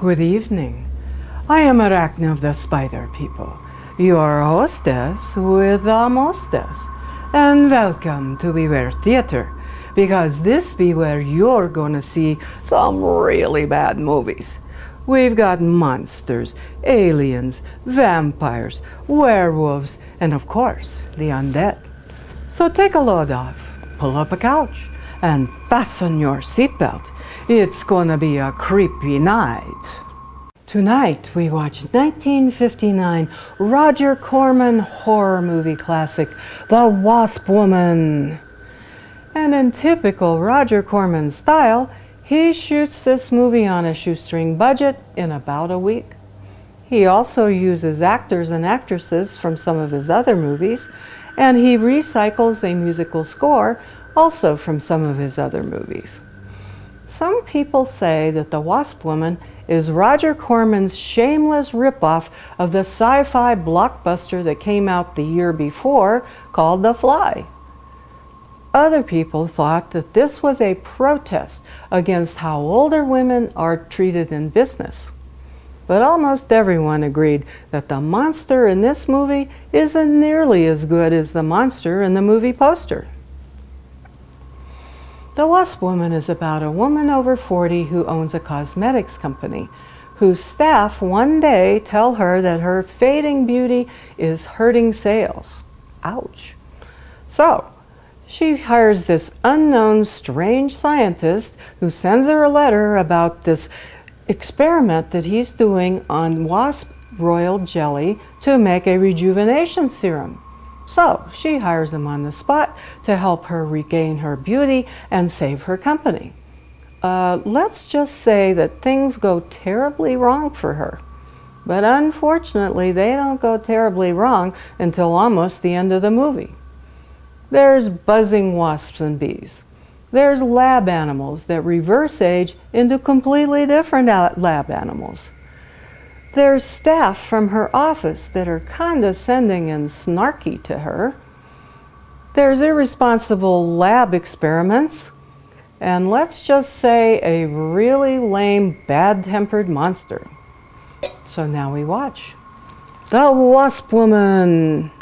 Good evening. I am Arachna of the Spider People, your hostess with the mostess, and welcome to Beware Theater, because this be where you're gonna see some really bad movies. We've got monsters, aliens, vampires, werewolves, and of course, the undead. So take a load off, pull up a couch, and fasten your seatbelt. It's gonna be a creepy night. Tonight we watch 1959 Roger Corman horror movie classic, The Wasp Woman. And in typical Roger Corman style, he shoots this movie on a shoestring budget in about a week. He also uses actors and actresses from some of his other movies, and he recycles a musical score also from some of his other movies. Some people say that The Wasp Woman is Roger Corman's shameless ripoff of the sci-fi blockbuster that came out the year before called The Fly. Other people thought that this was a protest against how older women are treated in business. But almost everyone agreed that the monster in this movie isn't nearly as good as the monster in the movie poster. The Wasp Woman is about a woman over 40 who owns a cosmetics company, whose staff one day tell her that her fading beauty is hurting sales. Ouch. So, she hires this unknown strange scientist who sends her a letter about this experiment that he's doing on wasp royal jelly to make a rejuvenation serum. So she hires him on the spot to help her regain her beauty and save her company. Let's just say that things go terribly wrong for her. But unfortunately, they don't go terribly wrong until almost the end of the movie. There's buzzing wasps and bees. There's lab animals that reverse age into completely different lab animals. There's staff from her office that are condescending and snarky to her. There's irresponsible lab experiments. And let's just say a really lame, bad-tempered monster. So now we watch The Wasp Woman.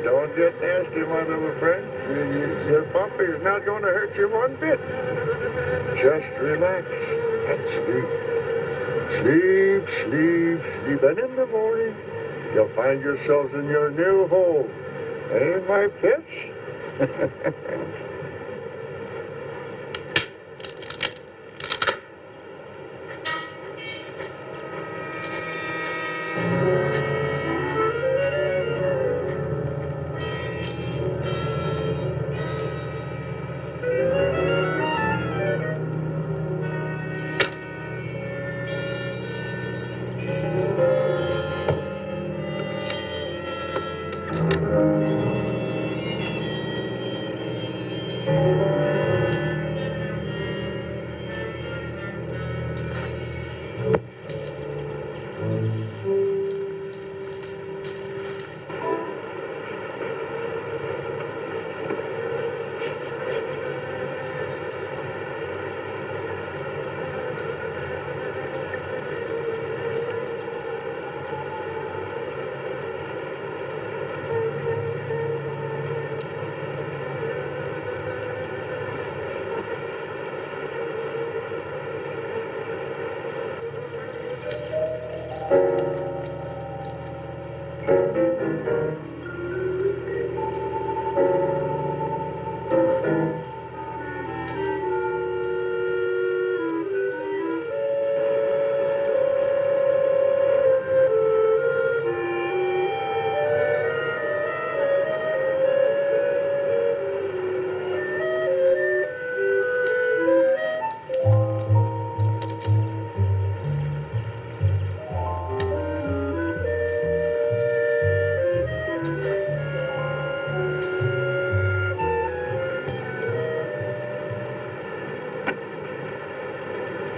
Don't get nasty, my little friend. Your puppy's not going to hurt you one bit. Just relax and sleep. Sleep, sleep, sleep. And in the morning, you'll find yourselves in your new home. Ain't my pitch?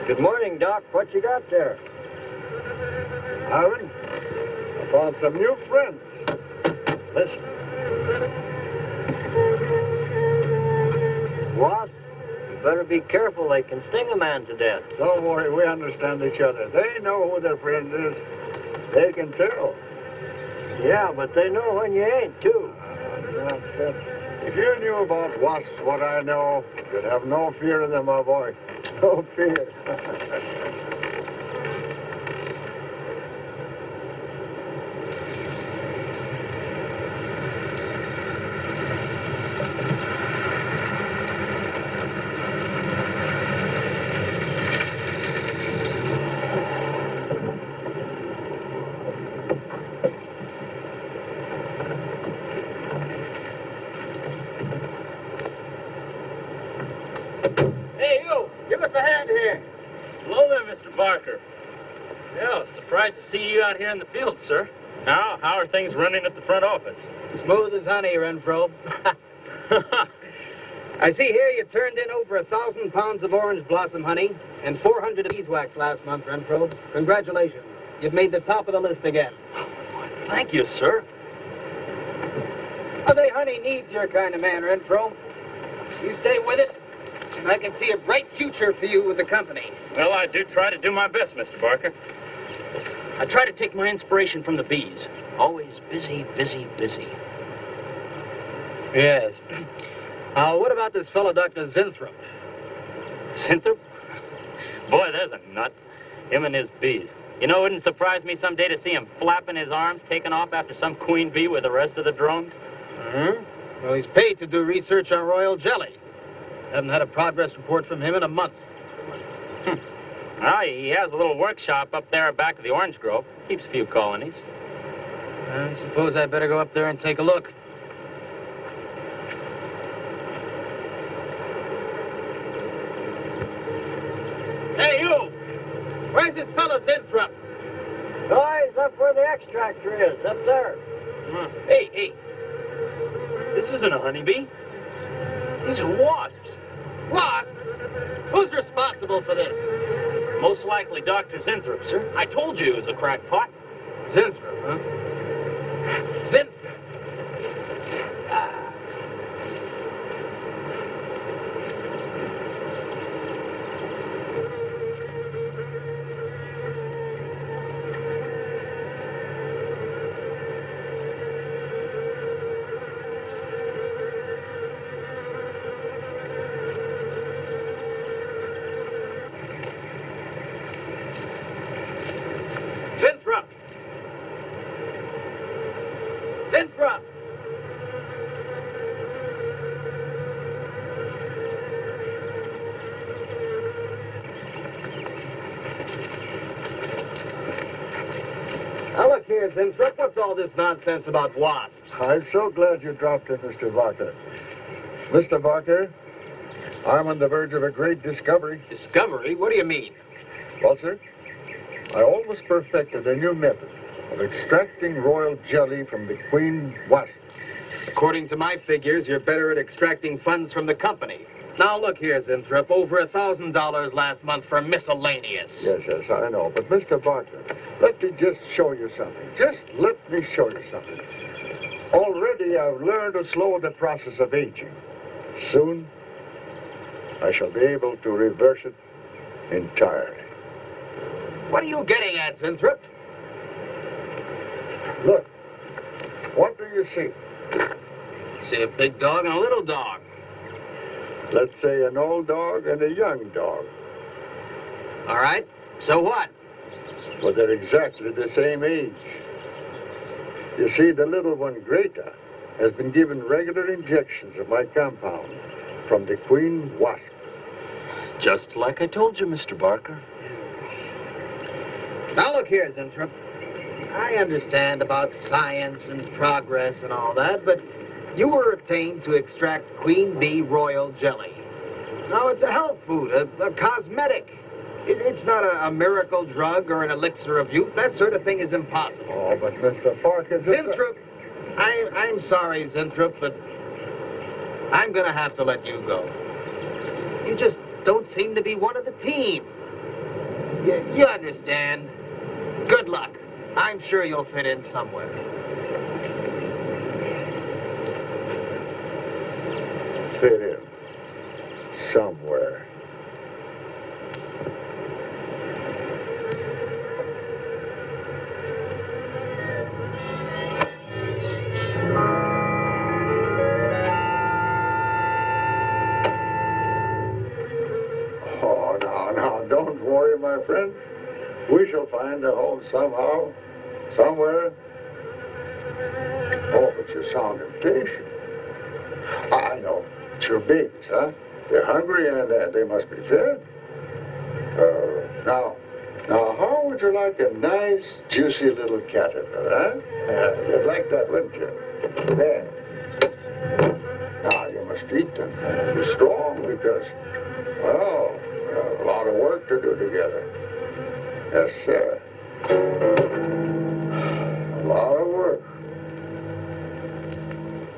Good morning, Doc. What you got there? Aaron, I found some new friends. Listen. Wasp, you better be careful. They can sting a man to death. Don't worry, we understand each other. They know who their friend is. They can tell. Yeah, but they know when you ain't, too. If you knew about wasps what I know, you'd have no fear of them, my boy. No fear. Hey, you! Give us a hand here. Hello there, Mr. Barker. Yeah, surprised to see you out here in the field, sir. Now, how are things running at the front office? Smooth as honey, Renfro. I see here you turned in over 1,000 pounds of orange blossom honey and 400 of beeswax last month, Renfro. Congratulations. You've made the top of the list again. Thank you, sir. I say honey needs your kind of man, Renfro. You stay with it, and I can see a bright future for you with the company. Well, I do try to do my best, Mr. Barker. I try to take my inspiration from the bees. Always busy, busy, busy. Yes. What about this fellow, Dr. Zinthrop? Zinthrop? Boy, there's a nut. Him and his bees. You know, it wouldn't surprise me someday to see him flapping his arms, taking off after some queen bee with the rest of the drones. Mm-hmm. Well, he's paid to do research on royal jelly. Haven't had a progress report from him in a month. Well, he has a little workshop up there back of the orange grove. Keeps a few colonies. I suppose I'd better go up there and take a look. Hey, you! Where's this fellow Zinthrop? Guys, up where the extractor is, up there. Hey. This isn't a honeybee. These are wasps. What? Who's responsible for this? Most likely Dr. Zinthrop, sir. I told you he was a crackpot. Zinthrop, huh? Zinthrop. Zinthrop! Zinthrop! Now look here, Zinthrop, what's all this nonsense about wasps? I'm so glad you dropped in, Mr. Barker. Mr. Barker, I'm on the verge of a great discovery. Discovery? What do you mean? Well, sir, I almost perfected a new method of extracting royal jelly from the queen wasp. According to my figures, you're better at extracting funds from the company. Now look here, Zinthrop, over $1,000 last month for miscellaneous. Yes, I know. But, Mr. Barker, let me just show you something. Just let me show you something. Already I've learned to slow the process of aging. Soon, I shall be able to reverse it entirely. What are you getting at, Zinthrop? Look, what do you see? See a big dog and a little dog. Let's say an old dog and a young dog. All right, so what? But they're exactly the same age. You see, the little one, Greta, has been given regular injections of my compound from the Queen Wasp. Just like I told you, Mr. Barker. Now look here, Zinthrop. I understand about science and progress and all that, but you were obtained to extract queen bee royal jelly. Now, it's a health food, a cosmetic. It's not a miracle drug or an elixir of youth. That sort of thing is impossible. Oh, but Mr. Parker... Zinthrop, I'm sorry, Zinthrop, but I'm going to have to let you go. You just don't seem to be one of the team. You understand. Good luck. I'm sure you'll fit in somewhere. Fit in. Somewhere. Oh, now, don't worry, my friend. We shall find a home somehow, somewhere. Oh, but you sound impatient. I know. It's your babies, huh? They're hungry and they must be fed. Now, how would you like a nice, juicy little caterpillar, huh? You'd like that, wouldn't you? There. Now, you must eat them. Be strong because, well, we have a lot of work to do together. Yes, sir. A lot of work.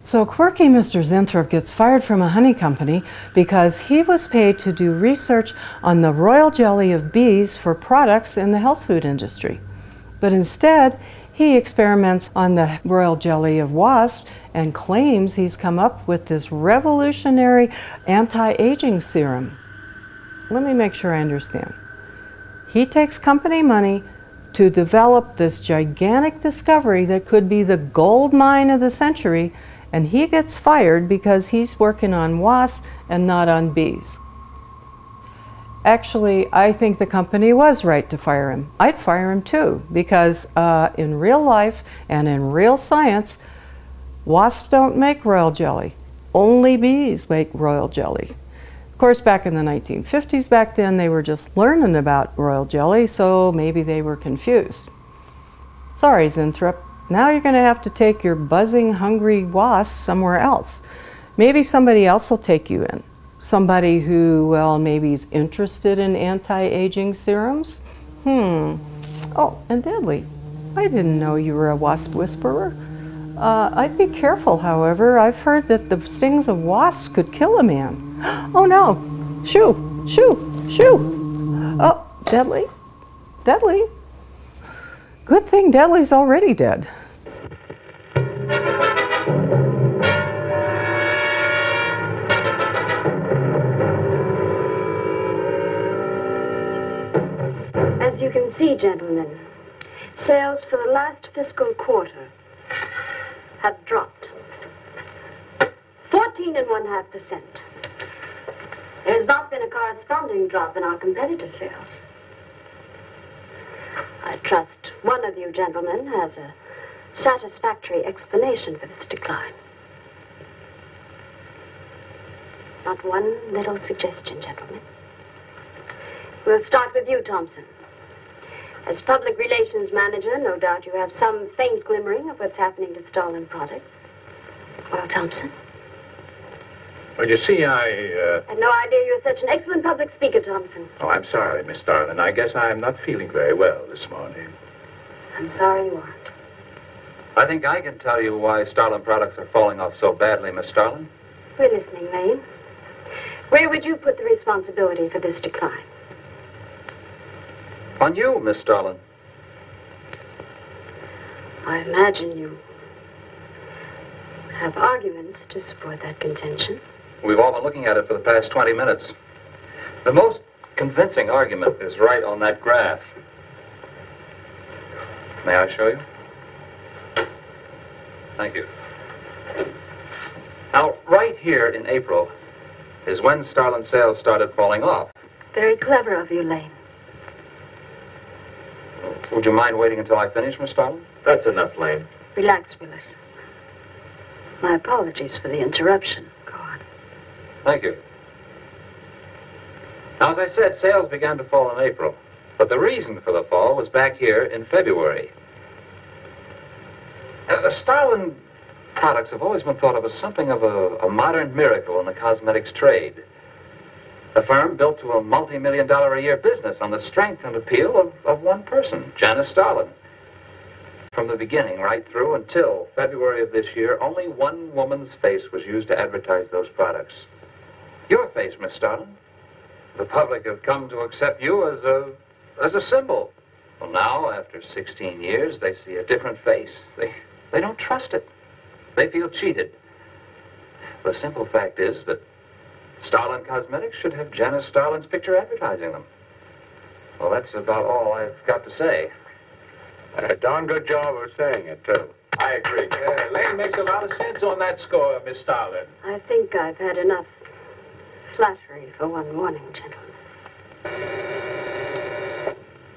So quirky Mr. Zinthrop gets fired from a honey company because he was paid to do research on the royal jelly of bees for products in the health food industry. But instead, he experiments on the royal jelly of wasps and claims he's come up with this revolutionary anti-aging serum. Let me make sure I understand. He takes company money to develop this gigantic discovery that could be the gold mine of the century, and he gets fired because he's working on wasps and not on bees. Actually, I think the company was right to fire him. I'd fire him too, because in real life and in real science, wasps don't make royal jelly. Only bees make royal jelly. Of course, back in the 1950s, back then, they were just learning about royal jelly, so maybe they were confused. Sorry, Zinthrop. Now you're going to have to take your buzzing, hungry wasp somewhere else. Maybe somebody else will take you in. Somebody who, well, maybe is interested in anti-aging serums? Oh, and Deadly. I didn't know you were a wasp whisperer. I'd be careful, however. I've heard that the stings of wasps could kill a man. Oh no! Shoo! Shoo! Shoo! Oh, Deadly? Deadly? Good thing Deadly's already dead. As you can see, gentlemen, sales for the last fiscal quarter have dropped 14.5%. There has not been a corresponding drop in our competitor sales. I trust one of you gentlemen has a satisfactory explanation for this decline. Not one little suggestion, gentlemen. We'll start with you, Thompson. As public relations manager, no doubt you have some faint glimmering of what's happening to stolen products. Well, Thompson? Well, you see, I had no idea you were such an excellent public speaker, Thompson. Oh, I'm sorry, Miss Starlin. I guess I'm not feeling very well this morning. I'm sorry you aren't. I think I can tell you why Starlin products are falling off so badly, Miss Starlin. We're listening, Lane. Where would you put the responsibility for this decline? On you, Miss Starlin. I imagine you have arguments to support that contention. We've all been looking at it for the past 20 minutes. The most convincing argument is right on that graph. May I show you? Thank you. Now, right here in April is when Starlin sales started falling off. Very clever of you, Lane. Would you mind waiting until I finish, Miss Starlin? That's enough, Lane. Relax, Willis. My apologies for the interruption. Go on. Thank you. Now, as I said, sales began to fall in April. But the reason for the fall was back here in February. Starlin products have always been thought of as something of a modern miracle in the cosmetics trade. A firm built to a multi-million-dollar-a-year business on the strength and appeal of one person, Janice Starlin. From the beginning right through until February of this year, only one woman's face was used to advertise those products. Your face, Miss Starlin. The public have come to accept you as a symbol. Well, now, after 16 years, they see a different face. They don't trust it. They feel cheated. The simple fact is that Starlin Cosmetics should have Janice Starlin's picture advertising them. Well, that's about all I've got to say. A darn good job of saying it, too. I agree. Lane makes a lot of sense on that score, Miss Starlin. I think I've had enough flattery for one morning, gentlemen.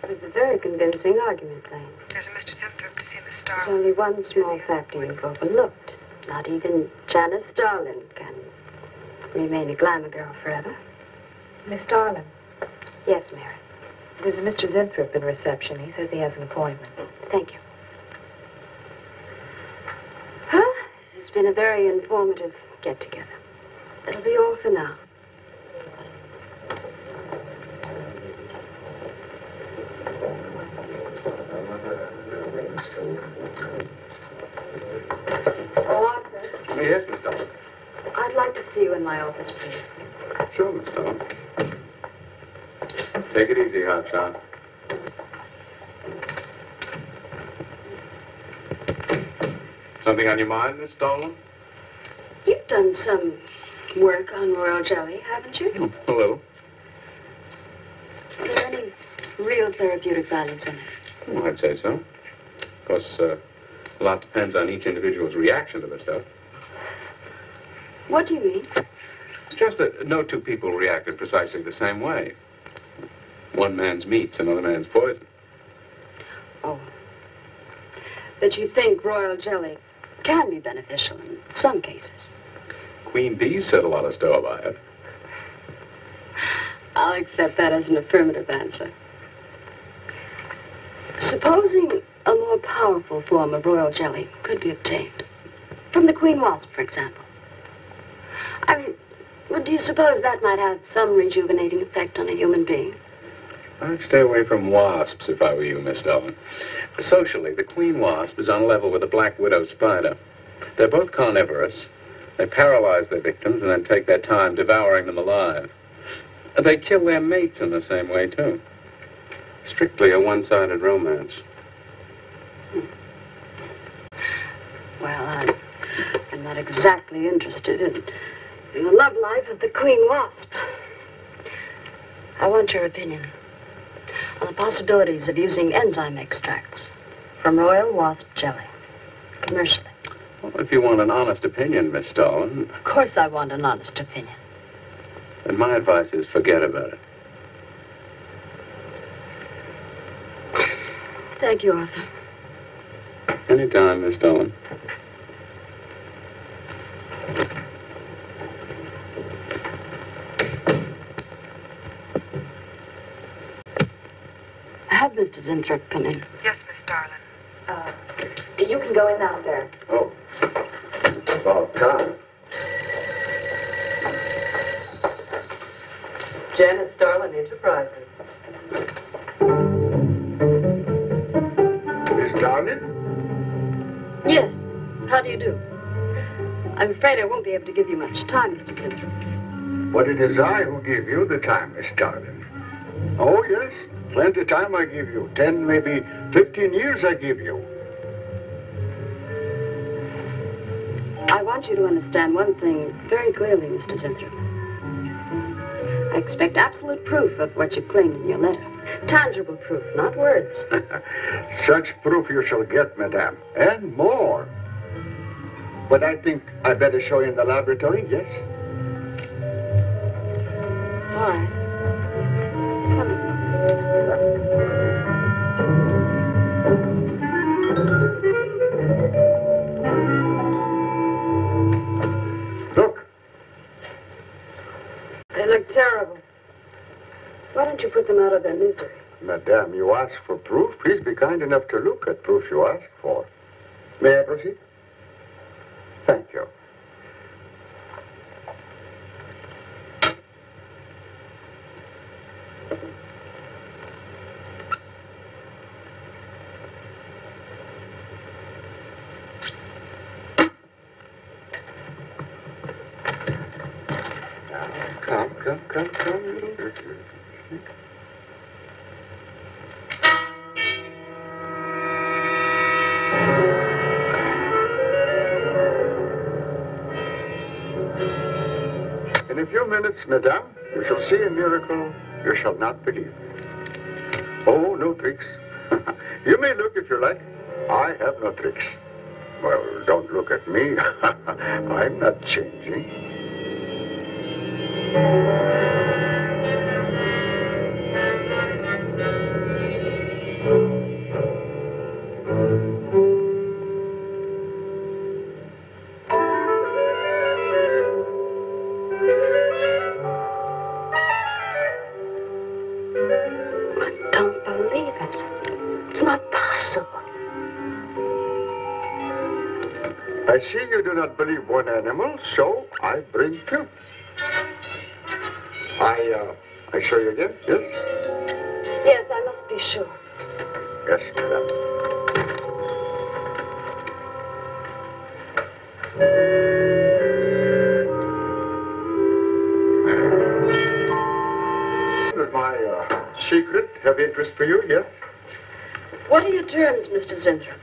It was a very convincing argument, Lane. There's a Mr. Zimthorpe to see Miss There's Starlin. only one small factor you've overlooked. Not even Janice Starlin can remain a glamour girl forever. Miss Starlin, Yes, Mary. there's a Mr. Zimthorpe in reception. He says he has an appointment. Thank you. Well, this has been a very informative get-together. That'll be all for now. Arthur, Yes, Miss Starlin. I'd like to see you in my office, please. Sure, Miss Starlin. Take it easy, Hotshot. Something on your mind, Miss Starlin? You've done some work on royal jelly, haven't you? A little. Are there any real therapeutic values in it? Well, I'd say so. Of course, a lot depends on each individual's reaction to the stuff. What do you mean? It's just that no two people react in precisely the same way. One man's meat's another man's poison. Oh. That you think royal jelly can be beneficial in some cases. Queen Bee set a lot of store by it. I'll accept that as an affirmative answer. Supposing a more powerful form of royal jelly could be obtained. From the queen wasp, for example. I mean, well, do you suppose that might have some rejuvenating effect on a human being? I'd stay away from wasps if I were you, Miss Starlin. Socially, the queen wasp is on a level with the black widow spider. They're both carnivorous. They paralyze their victims and then take their time devouring them alive. They kill their mates in the same way, too. Strictly a one-sided romance. Well, I'm not exactly interested in the love life of the queen wasp. I want your opinion on the possibilities of using enzyme extracts from royal wasp jelly, commercially. Well, if you want an honest opinion, Miss Starlin, Of course I want an honest opinion. then my advice is forget about it. Thank you, Arthur. Anytime, Miss Starlin. Have Mr. Zimthorpe come in. Yes, Miss Starlin. You can go in out there. Oh. About time. Janice Starlin Enterprises. Miss Starlin? Yes. How do you do? I'm afraid I won't be able to give you much time, Mr. Zimthorpe. But it is I who give you the time, Miss Starlin. Oh, yes. Plenty of time I give you. 10, maybe 15 years I give you. I want you to understand one thing very clearly, Mr. Zimthorpe. I expect absolute proof of what you claimed in your letter. Tangible proof, not words. Such proof you shall get, madame. And more. But I think I better show you in the laboratory, yes? All right. Come in. don't you put them out of their misery? Madame, you ask for proof. Please be kind enough to look at proof you ask for. May I proceed? Thank you. Come. In a few minutes, madame, you shall see a miracle you shall not believe. Oh, no tricks. You may look if you like. I have no tricks. Well, don't look at me. I'm not changing. I see you do not believe one animal, so I bring two. I show you again, yes? Yes, I must be sure. Yes, madame. Does my secret have interest for you, yes? What are your terms, Mr. Zenthrop?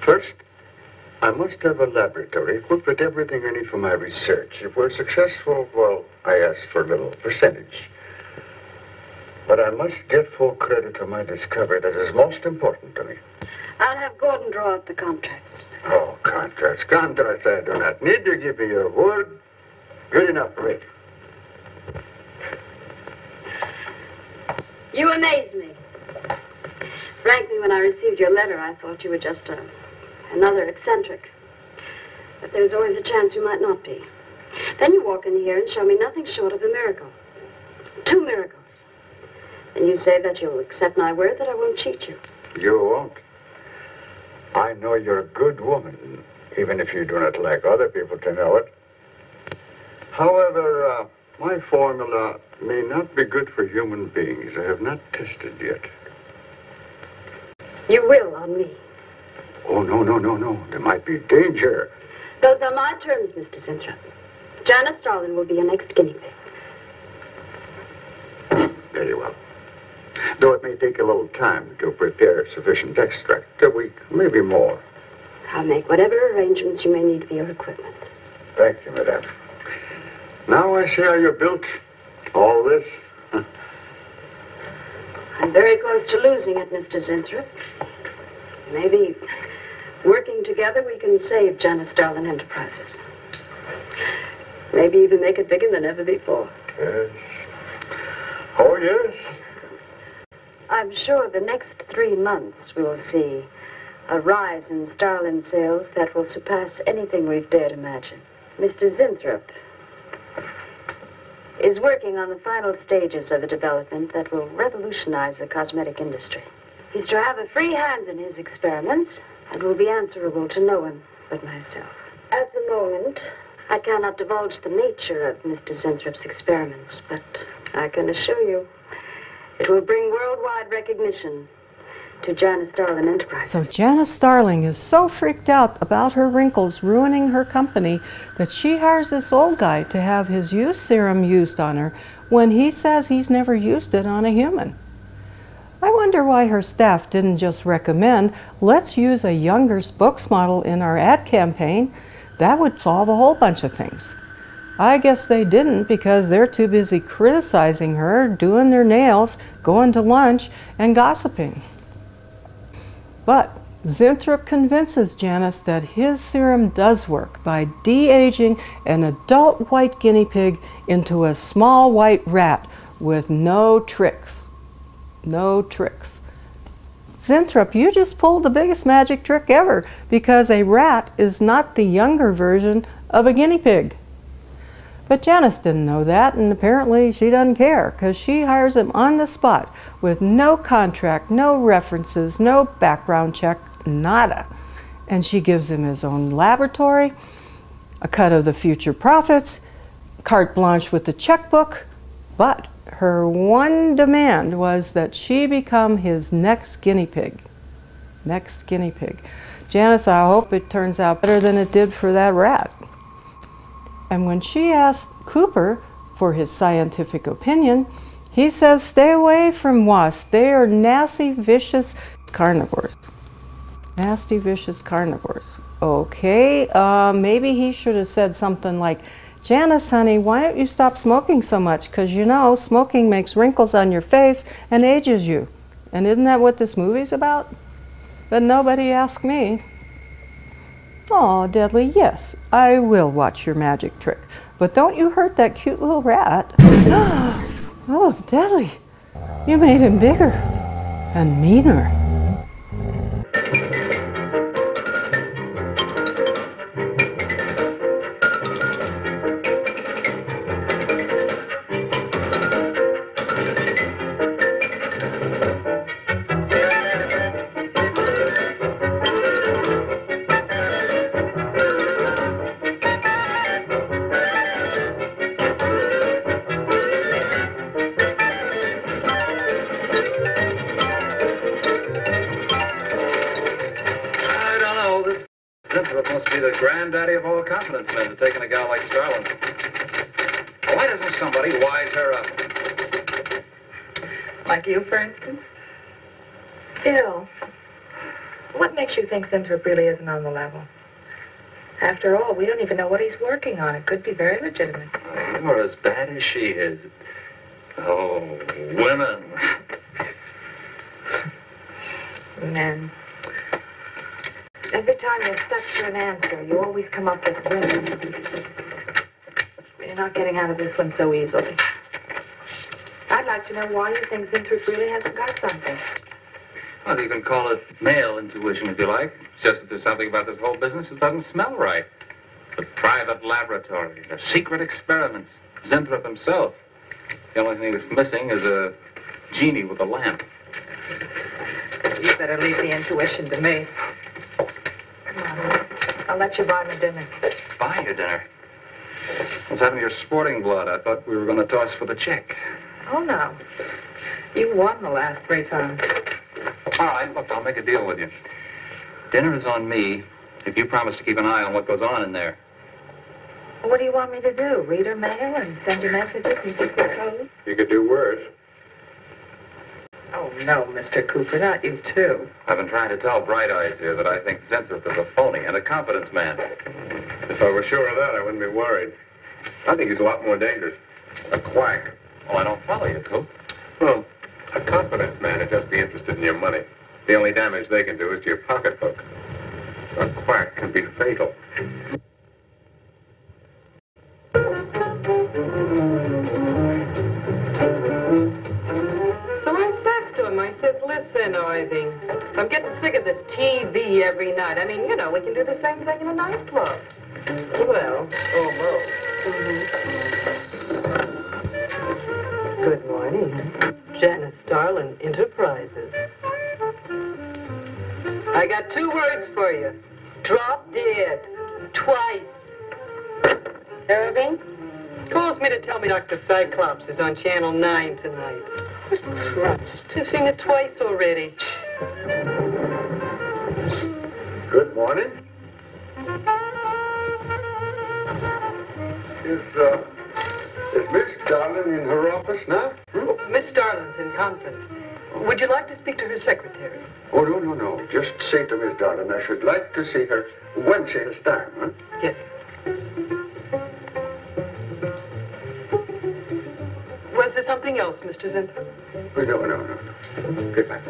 First, I must have a laboratory equipped with everything I need for my research. If we're successful, well, I ask for a little percentage. But I must get full credit for my discovery. That is most important to me. I'll have Gordon draw up the contracts. Oh, contracts. Contracts I do not need. You give me your word. Good enough for me. You amaze me. Frankly, when I received your letter, I thought you were just another eccentric. But there was always a chance you might not be. Then you walk in here and show me nothing short of a miracle. 2 miracles. And you say that you'll accept my word that I won't cheat you. You won't. I know you're a good woman, even if you do not like other people to know it. However, my formula may not be good for human beings. I have not tested yet. You will on me. Oh, no. There might be danger. Those are my terms, Mr. Zenthrop. Janice Starlin will be your next guinea pig. Very well. Though it may take a little time to prepare sufficient extract, a week, maybe more. I'll make whatever arrangements you may need for your equipment. Thank you, madame. Now I see how you built all this. I'm very close to losing it, Mr. Zenthrop. Maybe working together we can save Janice Starlin Enterprises. Maybe even make it bigger than ever before. Yes. Oh, yes. I'm sure the next 3 months we will see a rise in Starlin sales that will surpass anything we've dared imagine. Mr. Zenthrop is working on the final stages of a development that will revolutionize the cosmetic industry. He's to have a free hand in his experiments and will be answerable to no one but myself. At the moment, I cannot divulge the nature of Mr. Zentrop's experiments, but I can assure you it will bring worldwide recognition to Janice Starlin Enterprises. So Janice Starlin is so freaked out about her wrinkles ruining her company that she hires this old guy to have his used serum used on her when he says he's never used it on a human. I wonder why her staff didn't just recommend, let's use a younger spokesmodel in our ad campaign. That would solve a whole bunch of things. I guess they didn't because they're too busy criticizing her, doing their nails, going to lunch, and gossiping. But Zenthrop convinces Janice that his serum does work by de-aging an adult white guinea pig into a small white rat with no tricks. No tricks. Zenthrop, you just pulled the biggest magic trick ever because a rat is not the younger version of a guinea pig. But Janice didn't know that, and apparently she doesn't care, because she hires him on the spot with no contract, no references, no background check, nada. And she gives him his own laboratory, a cut of the future profits, carte blanche with the checkbook, but her one demand was that she become his next guinea pig. Next guinea pig. Janice, I hope it turns out better than it did for that rat. And when she asked Cooper for his scientific opinion, he says, stay away from wasps. They are nasty, vicious carnivores. Nasty, vicious carnivores. Okay, maybe he should have said something like, Janice, honey, why don't you stop smoking so much? Because you know, smoking makes wrinkles on your face and ages you. And isn't that what this movie's about? But nobody asked me. Oh, Deadly, yes, I will watch your magic trick. But don't you hurt that cute little rat. Oh, Deadly, you made him bigger and meaner. Granddaddy of all confidence men to taking a gal like Starlin. Why doesn't somebody wise her up? Like you, for instance? Bill, what makes you think Winthrop really isn't on the level? After all, we don't even know what he's working on. It could be very legitimate. You're as bad as she is. Oh, women. Men. Every time you're stuck to an answer, you always come up with women. You're not getting out of this one so easily. I'd like to know why you think Winthrop really hasn't got something. Well, you can call it male intuition if you like. It's just that there's something about this whole business that doesn't smell right. The private laboratory, the secret experiments, Winthrop himself. The only thing that's missing is a genie with a lamp. You better leave the intuition to me. Come on, I'll let you buy me dinner. Buy you dinner? What's happened to your sporting blood? I thought we were going to toss for the check. Oh, no. You won the last 3 times. All right, look, I'll make a deal with you. Dinner is on me if you promise to keep an eye on what goes on in there. What do you want me to do? Read her mail and send you messages and keep the code? You could do worse. Oh, no, Mr. Cooper, not you, too. I've been trying to tell Bright Eyes here that I think Winthrop is a phony and a confidence man. If I were sure of that, I wouldn't be worried. I think he's a lot more dangerous. A quack. Oh, I don't follow you, Coop. Well, a confidence man would just be interested in your money. The only damage they can do is to your pocketbook. A quack can be fatal. I says, listen, Ivy, I'm getting sick of this TV every night. I mean, you know, we can do the same thing in a nightclub. Well, almost. Good morning. Janice Starlin Enterprises. I got 2 words for you. Drop dead. Twice. Irving calls me to tell me Dr. Cyclops is on Channel 9 tonight. Christ, I've seen it twice already. Good morning. Is Miss Darlin in her office now? Miss Darlin's in conference. Would you like to speak to her secretary? Oh, no. Just say to Miss Darlin I should like to see her when she has time, huh? Yes. Was there something else, Mr. Winthrop? No. Goodbye.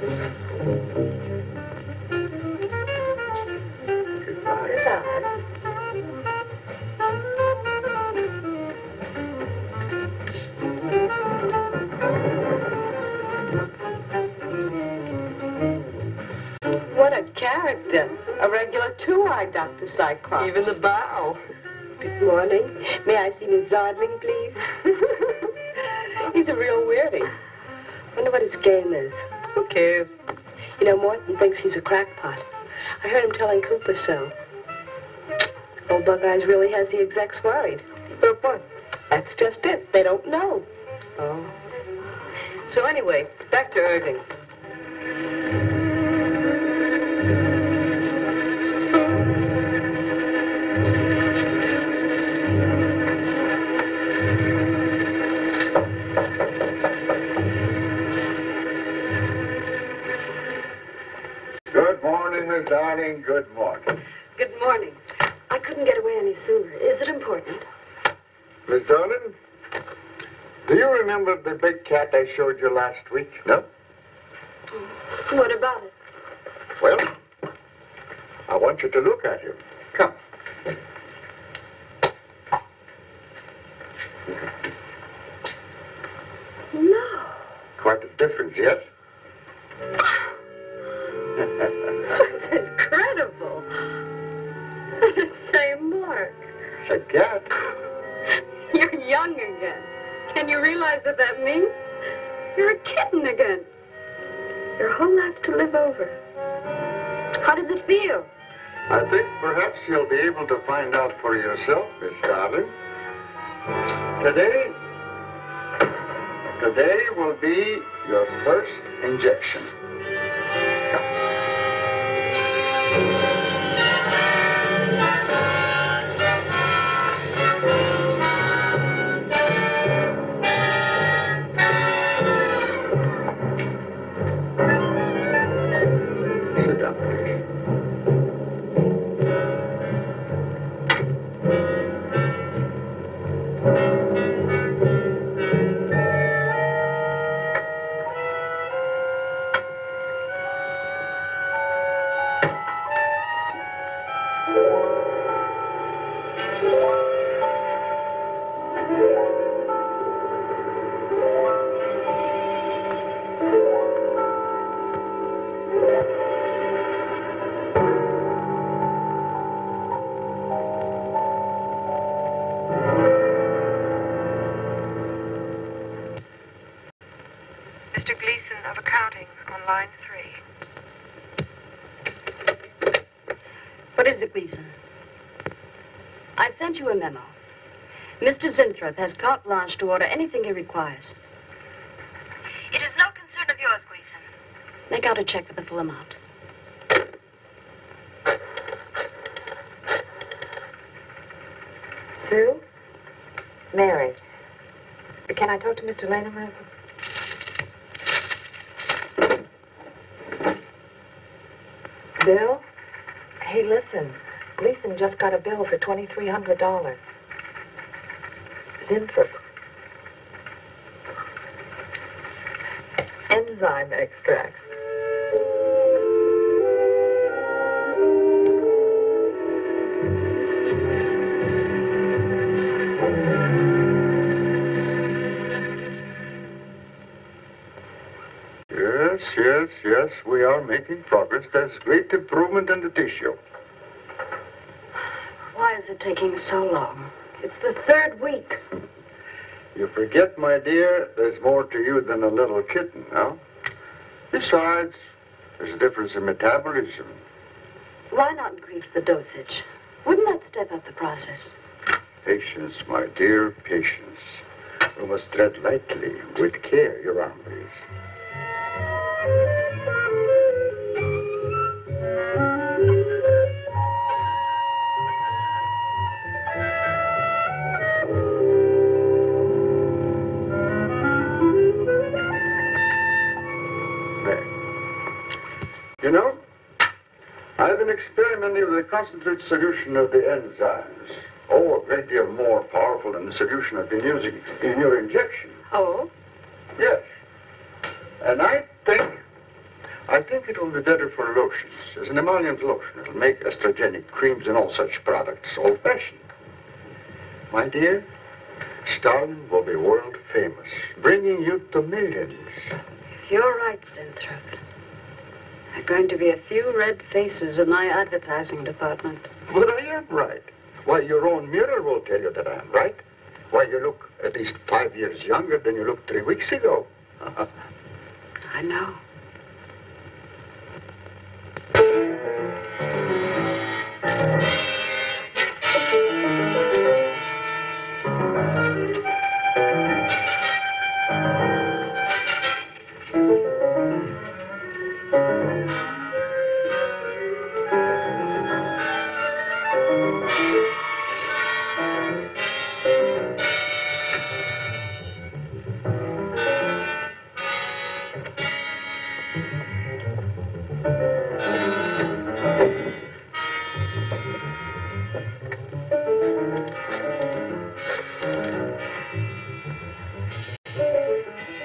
What a character. A regular 2-eyed Dr. Cyclops. Even the bow. Good morning. May I see Miss Darling, please? He's a real weirdie. Wonder what his game is. Who cares? You know, Morton thinks he's a crackpot. I heard him telling Cooper so. Old Buckeyes really has the execs worried. But what? That's just it. They don't know. Oh. So anyway, back to Irving. Good morning, Miss Darling. Good morning. Good morning. I couldn't get away any sooner. Is it important? Miss Darling, do you remember the big cat I showed you last week? No? What about it? Well, I want you to look at him. Come. No. Quite a difference, yes? That's incredible. The same mark. It's a cat. You're young again. Can you realize what that means? You're a kitten again. Your whole life to live over. How does it feel? I think perhaps you'll be able to find out for yourself, Miss Darling. Today will be your first injection. Sit down, please. Mr. Gleason of accounting on line 3. What is it, Gleason? I sent you a memo. Mr. Zinthrop has carte blanche to order anything he requires. It is no concern of yours, Gleason. Make out a check for the full amount. Sue? Mary. Can I talk to Mr. Lanimer? Bill? Hey, listen. Gleason just got a bill for $2,300. Zinthrop. Enzyme extract. Yes, we are making progress. There's great improvement in the tissue. Why is it taking so long? It's the third week. You forget, my dear, there's more to you than a little kitten, huh? Besides, there's a difference in metabolism. Why not increase the dosage? Wouldn't that step up the process? Patience, my dear, patience. We must tread lightly, with care, your arm, please. You know, I've been experimenting with a concentrate solution of the enzymes. Oh, a great deal more powerful than the solution I've been using in your injection. Oh? Yes. And I think it will be better for lotions. As an emollient lotion, it'll make estrogenic creams and all such products old-fashioned. My dear, Stalin will be world famous, bringing you to millions. You're right, Zinthrop. There are going to be a few red faces in my advertising department. But I am right. Why, your own mirror will tell you that I am right. Why, you look at least 5 years younger than you looked 3 weeks ago. I know.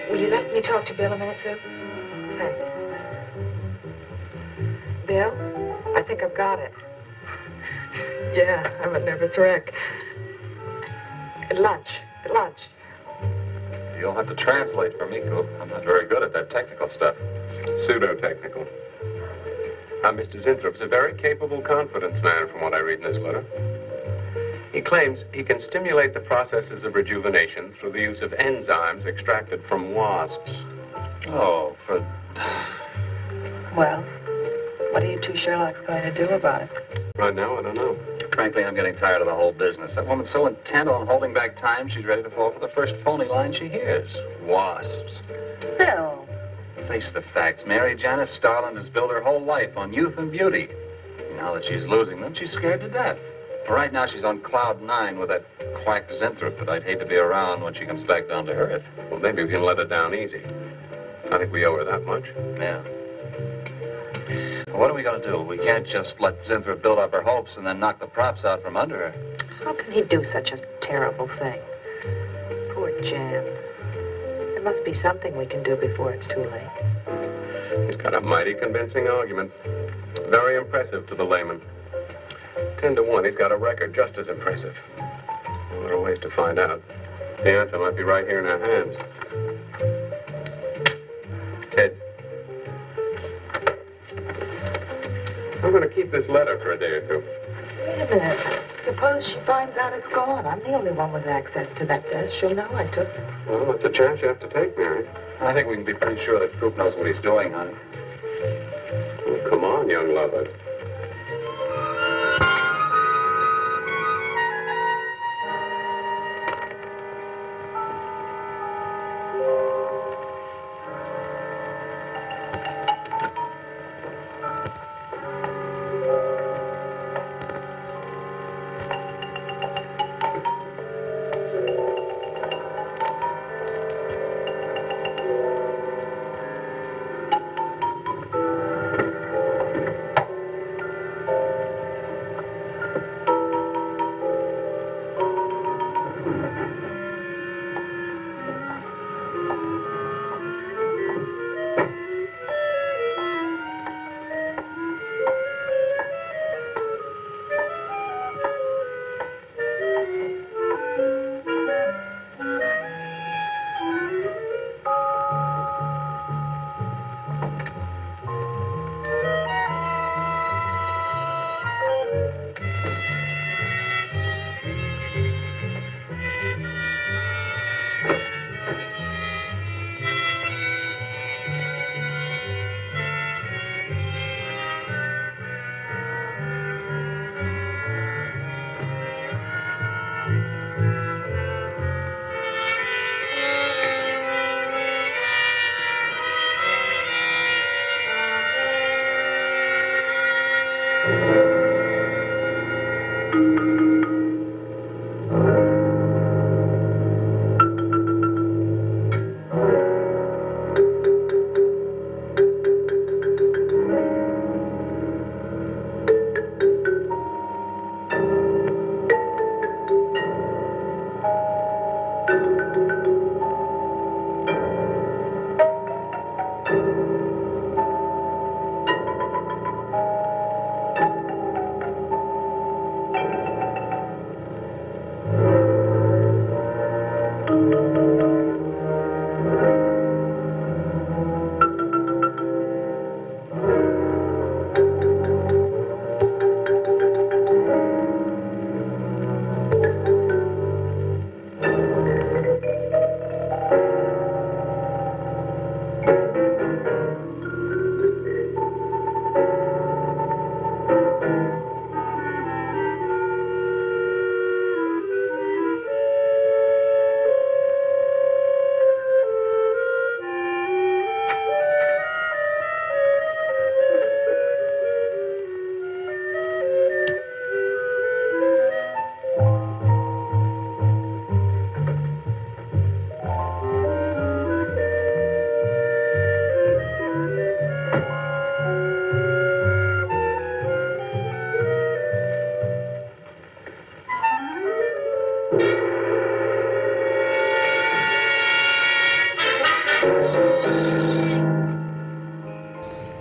Will you let me talk to Bill a minute, Sue? Thanks. Bill, I think I've got it. Yeah, I'm a nervous wreck. At lunch. You'll have to translate for me, Coop. I'm not very good at that technical stuff. Pseudo-technical. Mr. Zinthrop's a very capable confidence man, from what I read in this letter. He claims he can stimulate the processes of rejuvenation through the use of enzymes extracted from wasps. Oh, for... Well, what are you two Sherlocks going to do about it? Right now, I don't know. Frankly, I'm getting tired of the whole business. That woman's so intent on holding back time, she's ready to fall for the first phony line she hears. Wasps. Bill. Face the facts. Mary Janice Starland has built her whole life on youth and beauty. Now that she's losing them, she's scared to death. Right now, she's on cloud 9 with that quack Zinthrop that I'd hate to be around when she comes back down to earth. Well, maybe we can let her down easy. I think we owe her that much. Yeah. Well, what are we going to do? We can't just let Zinthrop build up her hopes and then knock the props out from under her. How can he do such a terrible thing? Poor Jan. There must be something we can do before it's too late. He's got a mighty convincing argument. Very impressive to the layman. 10 to 1, he's got a record just as impressive. Well, there are ways to find out. The answer might be right here in our hands. Ted. I'm going to keep this letter for a day or two. Wait a minute. Suppose she finds out it's gone. I'm the only one with access to that desk. She'll know I took it. Well, that's a chance you have to take, Mary. I think we can be pretty sure that Coop knows what he's doing, honey. Well, come on, young lover.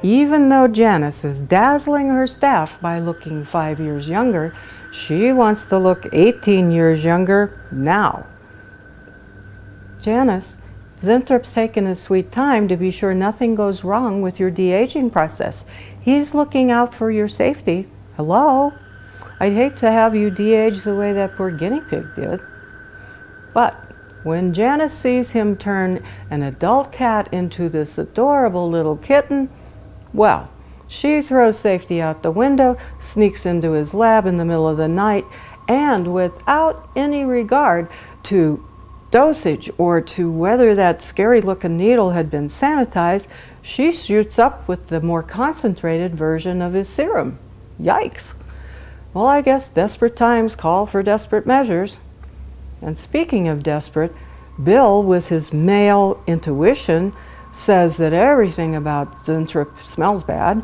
even though Janice is dazzling her staff by looking 5 years younger, she wants to look 18 years younger now. Janice, Zinthrup's taken his sweet time to be sure nothing goes wrong with your de-aging process. He's looking out for your safety. Hello? I'd hate to have you de-age the way that poor guinea pig did. But when Janice sees him turn an adult cat into this adorable little kitten, well, she throws safety out the window, sneaks into his lab in the middle of the night, and without any regard to dosage or to whether that scary looking needle had been sanitized, she shoots up with the more concentrated version of his serum. Yikes. Well, I guess desperate times call for desperate measures. And speaking of desperate, Bill, with his male intuition, says that everything about Zinthrop smells bad.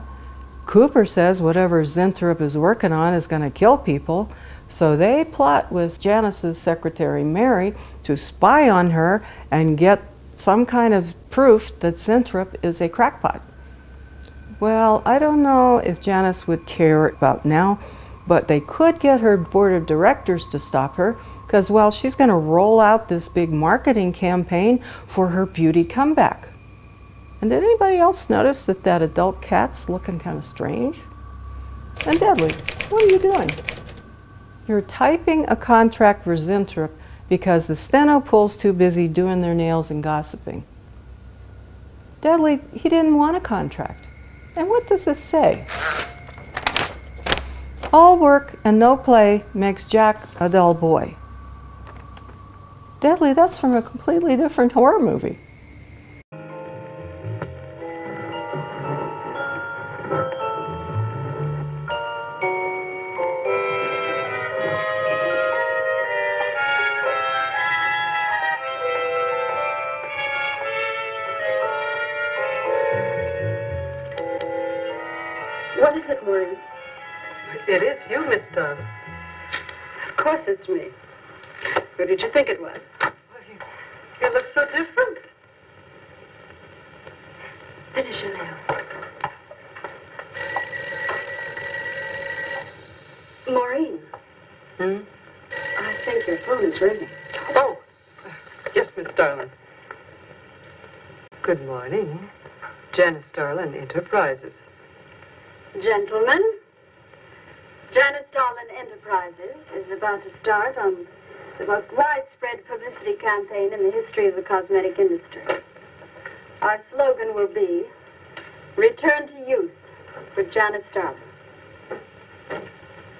Cooper says whatever Zinthrop is working on is going to kill people. So they plot with Janice's secretary Mary to spy on her and get some kind of proof that Zinthrop is a crackpot. Well, I don't know if Janice would care about now, but they could get her board of directors to stop her because, well, she's going to roll out this big marketing campaign for her beauty comeback. And did anybody else notice that that adult cat's looking kind of strange? And Deadly, what are you doing? You're typing a contract for Zinthrop because the steno pool's too busy doing their nails and gossiping. Deadly, he didn't want a contract. And what does this say? All work and no play makes Jack a dull boy. Deadly, that's from a completely different horror movie. What is it, Maureen? It is you, Miss Darling. Of course it's me. Who did you think it was? You look so different. Finish your nails. Maureen. I think your phone is ringing. Oh, yes, Miss Darling. Good morning. Janice Darling Enterprises. Gentlemen, Janice Darling Enterprises is about to start on the most widespread publicity campaign in the history of the cosmetic industry. Our slogan will be, Return to Youth with Janice Darling.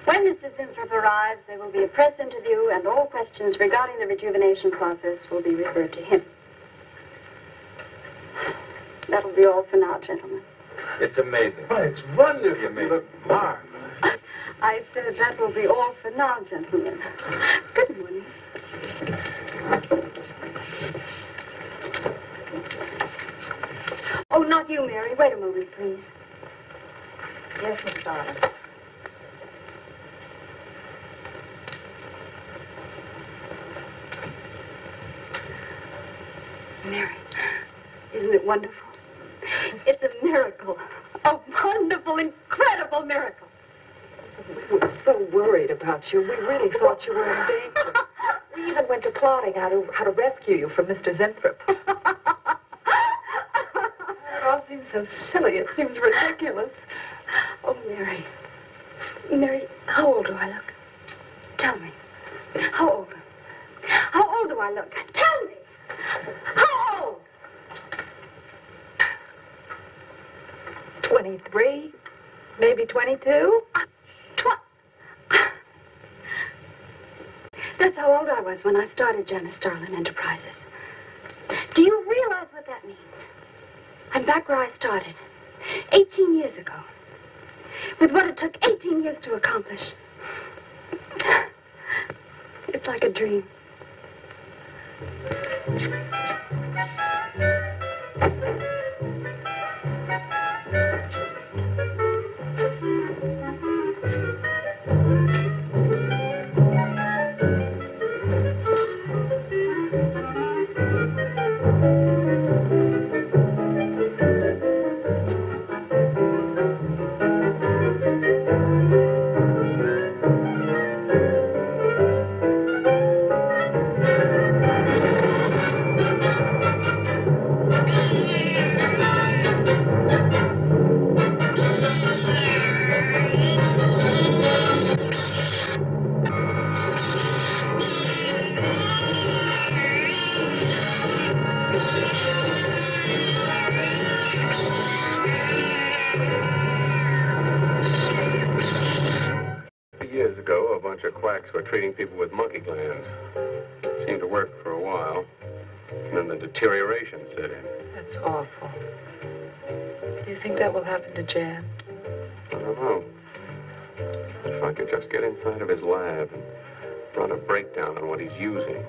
When Mr. Zinthrop arrives, there will be a press interview, and all questions regarding the rejuvenation process will be referred to him. That'll be all for now, gentlemen. It's amazing. Oh, it's wonderful. You look marvelous. I said that will be all for now, gentlemen. Good morning. Oh, not you, Mary. Wait a moment, please. Yes, Miss Darling. Mary, isn't it wonderful? It's a miracle. A wonderful, incredible miracle. We were so worried about you. We really thought you were in danger. We even went to plotting how to rescue you from Mr. Zinthrop. It all seems so silly. It seems ridiculous. Oh, Mary. Mary, how old do I look? Tell me. How old? How old do I look? Tell me. How old? 23, maybe 22. That's how old I was when I started Janice Darling Enterprises. Do you realize what that means? I'm back where I started, 18 years ago, with what it took 18 years to accomplish. It's like a dream. years ago, a bunch of quacks were treating people with monkey glands. Seemed to work for a while. And then the deterioration set in. That's awful. Do you think that will happen to Jan? I don't know. If I could just get inside of his lab and run a breakdown on what he's using.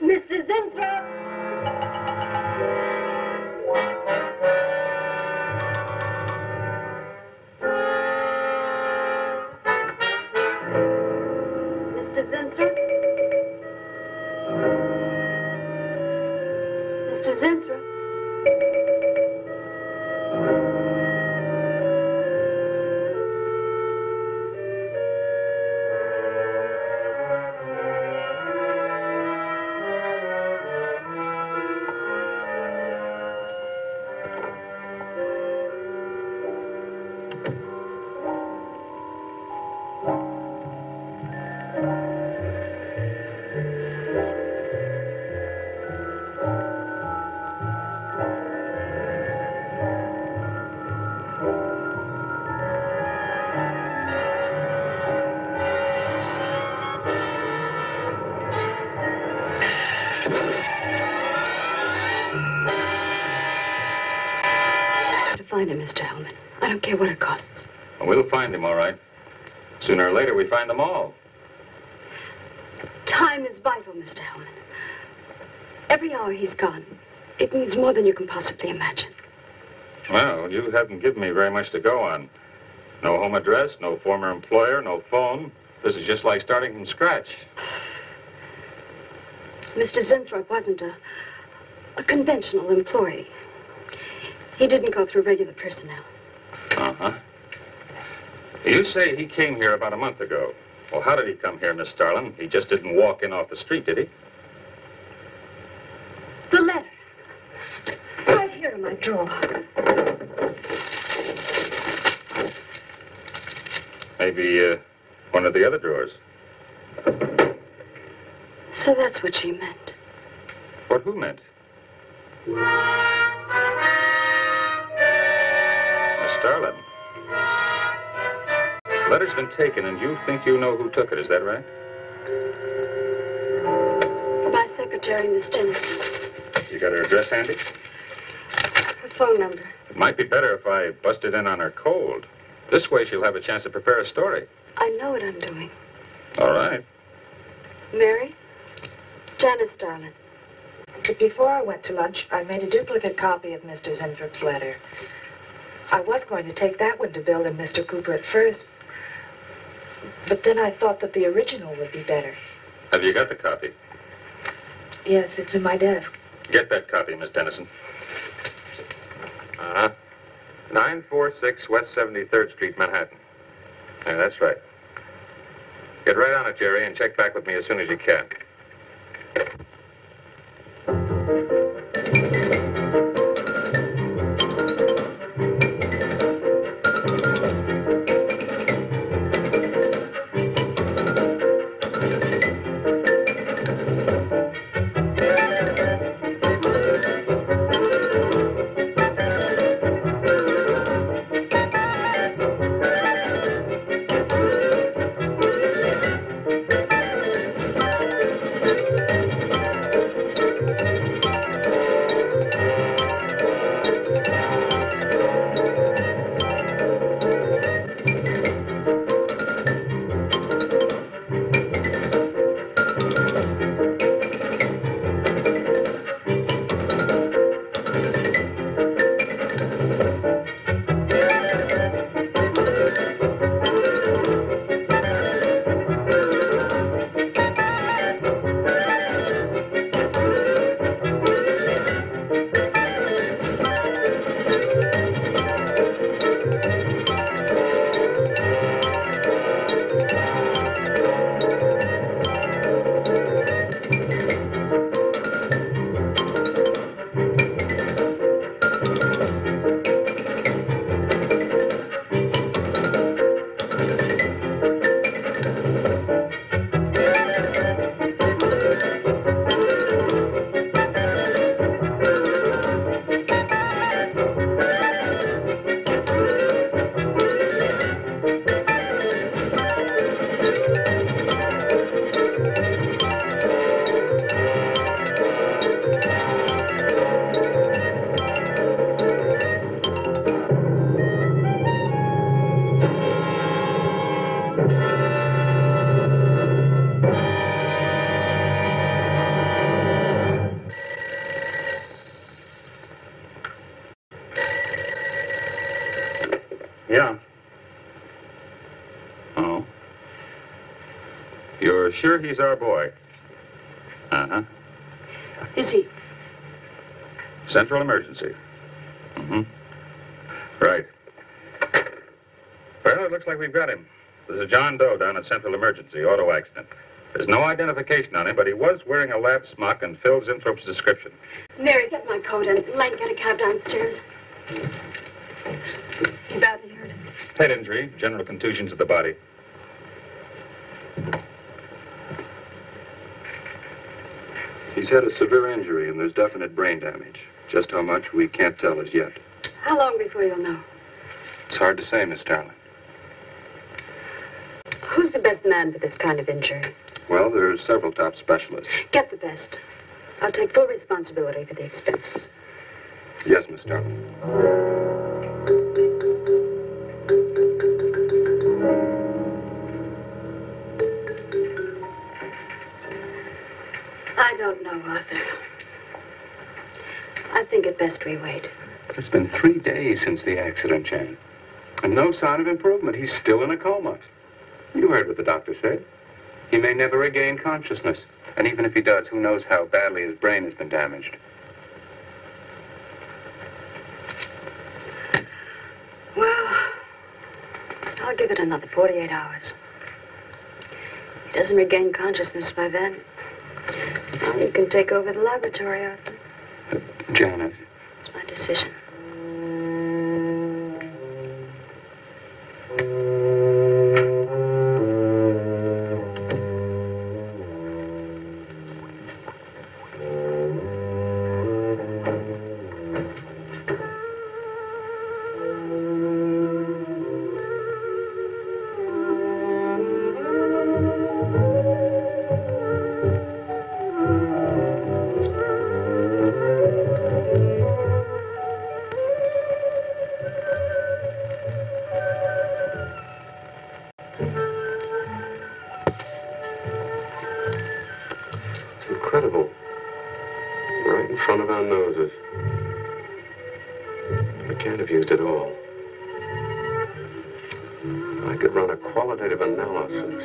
Mrs. Inthrop! Mrs. Inthrop? Mrs. Inthrop? Find him, Mr. Hellman. I don't care what it costs. Well, we'll find him, all right. Sooner or later, we find them all. Time is vital, Mr. Hellman. Every hour he's gone, it means more than you can possibly imagine. Well, you haven't given me very much to go on. No home address, no former employer, no phone. This is just like starting from scratch. Mr. Zinthorpe wasn't a conventional employee. He didn't go through regular personnel. Uh-huh. You say he came here about a month ago. Well, how did he come here, Miss Starlin? He just didn't walk in off the street, did he? The letter. Right here in my drawer. Maybe one of the other drawers. So that's what she meant. What who meant? Starlin. The letter's been taken, and you think you know who took it. Is that right? My secretary, Miss Tennyson. You got her address handy? Her phone number. It might be better if I busted in on her cold. This way she'll have a chance to prepare a story. I know what I'm doing. All right. Mary? Janice, darling. But before I went to lunch, I made a duplicate copy of Mr. Zinthrop's letter. I was going to take that one to Bill and Mr. Cooper at first, but then I thought that the original would be better. Have you got the copy? Yes, it's in my desk. Get that copy, Miss Dennison. 946 West 73rd Street, Manhattan. Yeah, that's right. Get right on it, Jerry, and check back with me as soon as you can. Yeah. Oh. You're sure he's our boy? Uh-huh. Is he? Central emergency. Mm-hmm. Right. Well, it looks like we've got him. There's a John Doe down at Central Emergency, auto accident. There's no identification on him, but he was wearing a lab smock and filled Zinthrop's description. Mary, get my coat and Len, get a cab downstairs. He badly hurt. Head injury, general contusion to the body. He's had a severe injury and there's definite brain damage. Just how much, we can't tell as yet. How long before you'll know? It's hard to say, Miss Starling. Who's the best man for this kind of injury? Well, there are several top specialists. Get the best. I'll take full responsibility for the expenses. Yes, Miss Starling. I don't know, Arthur. I think it best we wait. It's been 3 days since the accident, Janet. And no sign of improvement. He's still in a coma. You heard what the doctor said. He may never regain consciousness. And even if he does, who knows how badly his brain has been damaged. Well, I'll give it another 48 hours. He doesn't regain consciousness by then. Well, you can take over the laboratory, Arthur. Janet. It's my decision. incredible. Right in front of our noses. We can't have used it all. I could run a qualitative analysis.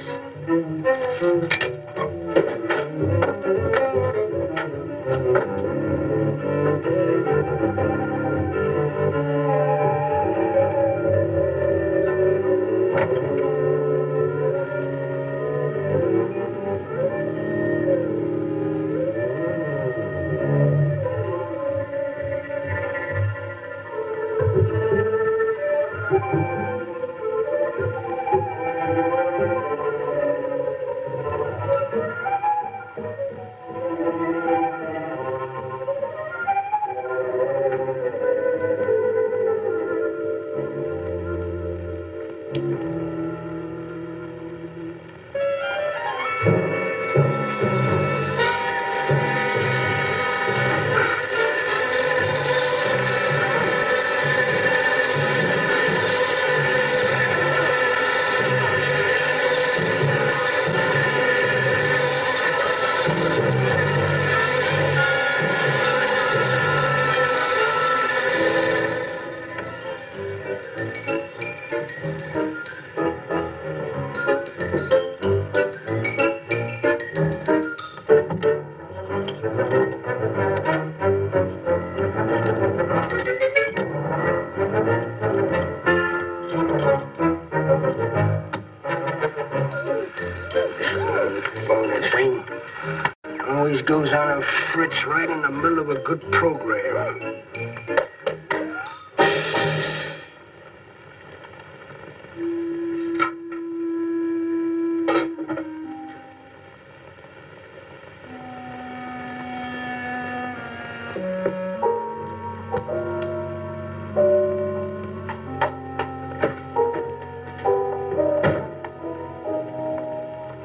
Always goes on a fritz right in the middle of a good program.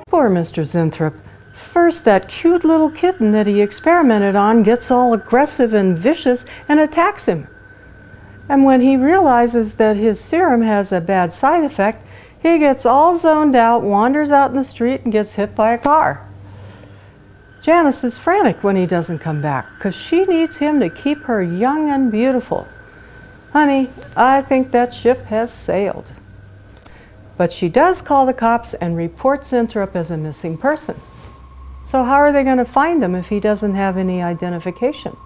Poor Mr. Zinthrop. First, that cute little kitten that he experimented on gets all aggressive and vicious and attacks him. And when he realizes that his serum has a bad side effect, he gets all zoned out, wanders out in the street, and gets hit by a car. Janice is frantic when he doesn't come back, because she needs him to keep her young and beautiful. Honey, I think that ship has sailed. But she does call the cops and report Zinthrop as a missing person. So how are they going to find him if he doesn't have any identification?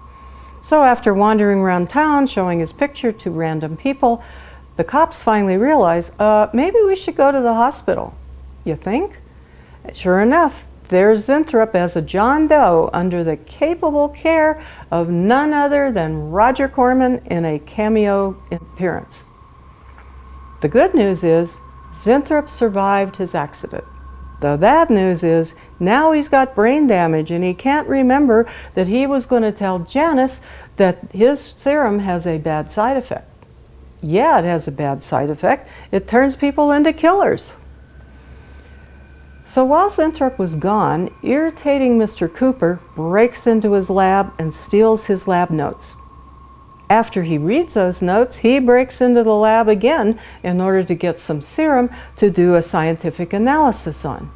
So after wandering around town, showing his picture to random people, the cops finally realize, maybe we should go to the hospital. You think? Sure enough, there's Zinthrop as a John Doe under the capable care of none other than Roger Corman in a cameo appearance. The good news is, Zinthrop survived his accident. The bad news is, now he's got brain damage and he can't remember that he was going to tell Janice that his serum has a bad side effect. Yeah, it has a bad side effect. It turns people into killers. So while Zinthrop was gone, irritating Mr. Cooper breaks into his lab and steals his lab notes. After he reads those notes, he breaks into the lab again in order to get some serum to do a scientific analysis on.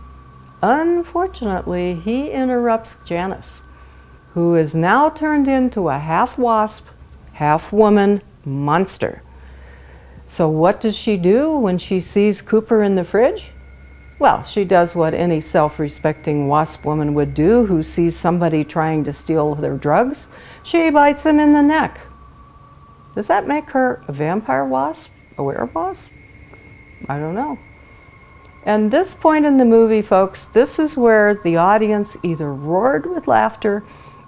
Unfortunately, he interrupts Janice, who is now turned into a half-wasp, half-woman monster. So what does she do when she sees Cooper in the fridge? Well, she does what any self-respecting wasp woman would do who sees somebody trying to steal their drugs. She bites him in the neck. Does that make her a vampire wasp? A werewasp? I don't know. And this point in the movie, folks, this is where the audience either roared with laughter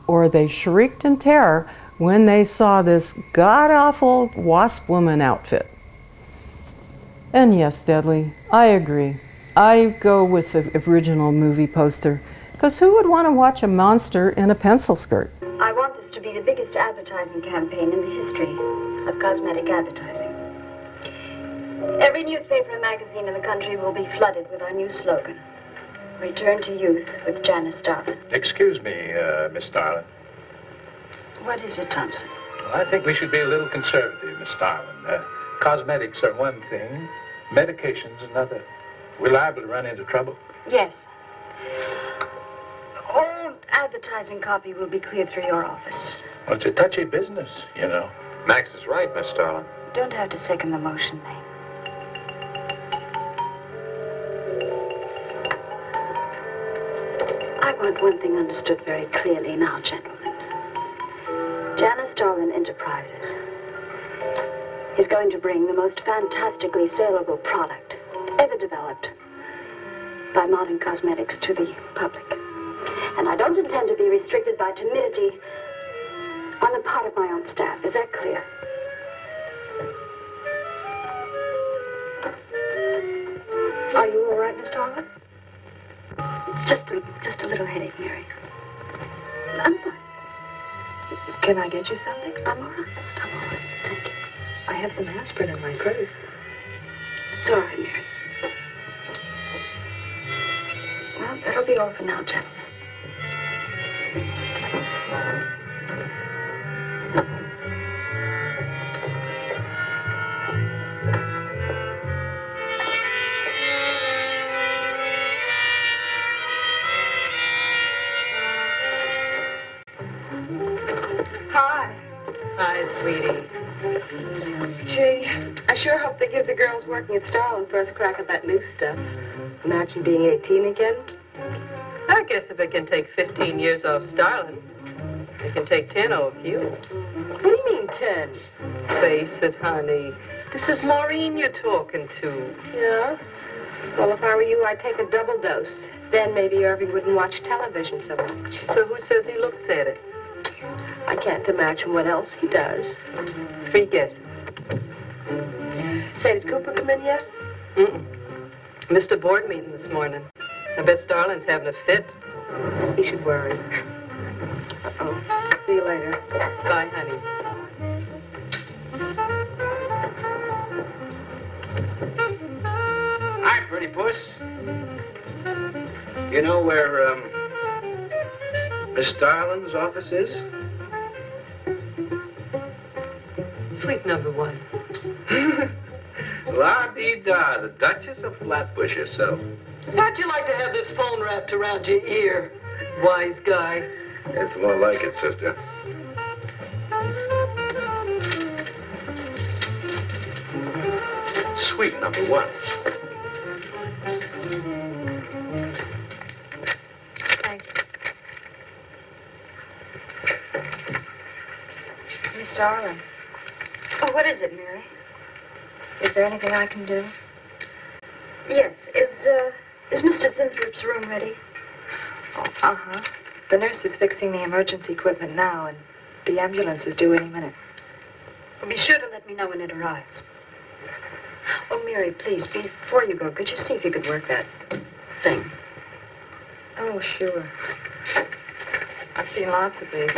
or they shrieked in terror when they saw this god-awful Wasp Woman outfit. And yes, Deadly, I agree. I go with the original movie poster, because who would want to watch a monster in a pencil skirt? I want this to be the biggest advertising campaign in the history of cosmetic advertising. Every newspaper and magazine in the country will be flooded with our new slogan, Return to Youth with Janice Darlin. Excuse me, Miss Darlin. What is it, Thompson? Well, I think we should be a little conservative, Miss Darlin. Cosmetics are one thing, medications another. We're liable to run into trouble. Yes. Old advertising copy will be cleared through your office. Well, it's a touchy business, you know. Max is right, Miss Starlin. Don't have to second the motion, May. I want one thing understood very clearly now, gentlemen. Janice Starlin Enterprises is going to bring the most fantastically saleable product ever developed by modern cosmetics to the public. And I don't intend to be restricted by timidity on the part of my own staff. Is that clear? Are you all right, Miss Starlin? Just a little headache, Mary. I'm fine. Can I get you something? I'm all right. I'm all right. Thank you. I have some aspirin in my purse. Sorry, Mary. Well, that'll be all for now, gentlemen. Hi, sweetie. Gee, I sure hope they give the girls working at Starlin first crack at that new stuff. Imagine being 18 again. I guess if it can take 15 years off Starlin, it can take 10 off you. What do you mean 10? Face it, honey. This is Maureen you're talking to. Yeah? Well, if I were you, I'd take a double dose. Then maybe Irving wouldn't watch television so much. So who says he looks at it? I can't imagine what else he does. Free guess. Say, did Cooper come in yet? Missed a board meeting this morning. I bet Starlin's having a fit. He should worry. Uh-oh. See you later. Bye, honey. Hi, pretty puss. You know where, Miss Starlin's office is? Suite number 1. La-dee-da, the Duchess of Flatbush herself. How'd you like to have this phone wrapped around your ear, wise guy? It's more like it, sister. Suite number 1. Thanks. Miss Starlin. Oh, what is it, Mary? Is there anything I can do? Yes. Is Mr. Zinthrop's room ready? Oh, uh-huh. The nurse is fixing the emergency equipment now, and the ambulance is due any minute. Well, be sure to let me know when it arrives. Oh, Mary, please, before you go, could you see if you could work that thing? Oh, sure. I've seen lots of these.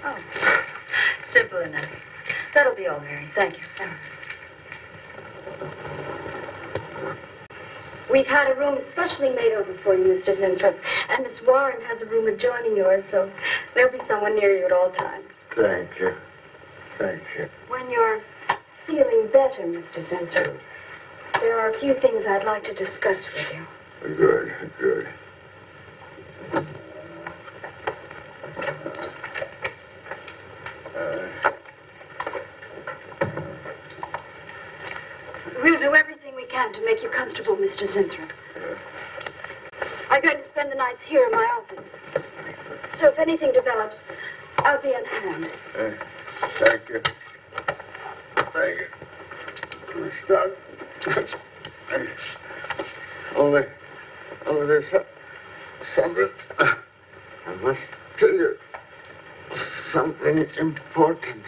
Oh, simple enough. That'll be all, Mary. Thank you. We've had a room especially made over for you, Mr. Zinthrop. And Miss Warren has a room adjoining yours, so there'll be someone near you at all times. Thank you. Thank you. When you're feeling better, Mr. Zinthrop, there are a few things I'd like to discuss with you. Good, good. We'll do everything we can to make you comfortable, Mr. Zinthrop. I'm going to spend the nights here in my office. So if anything develops, I'll be on hand. Thank you. Thank you. Stop. Only there's something. I must tell you something important.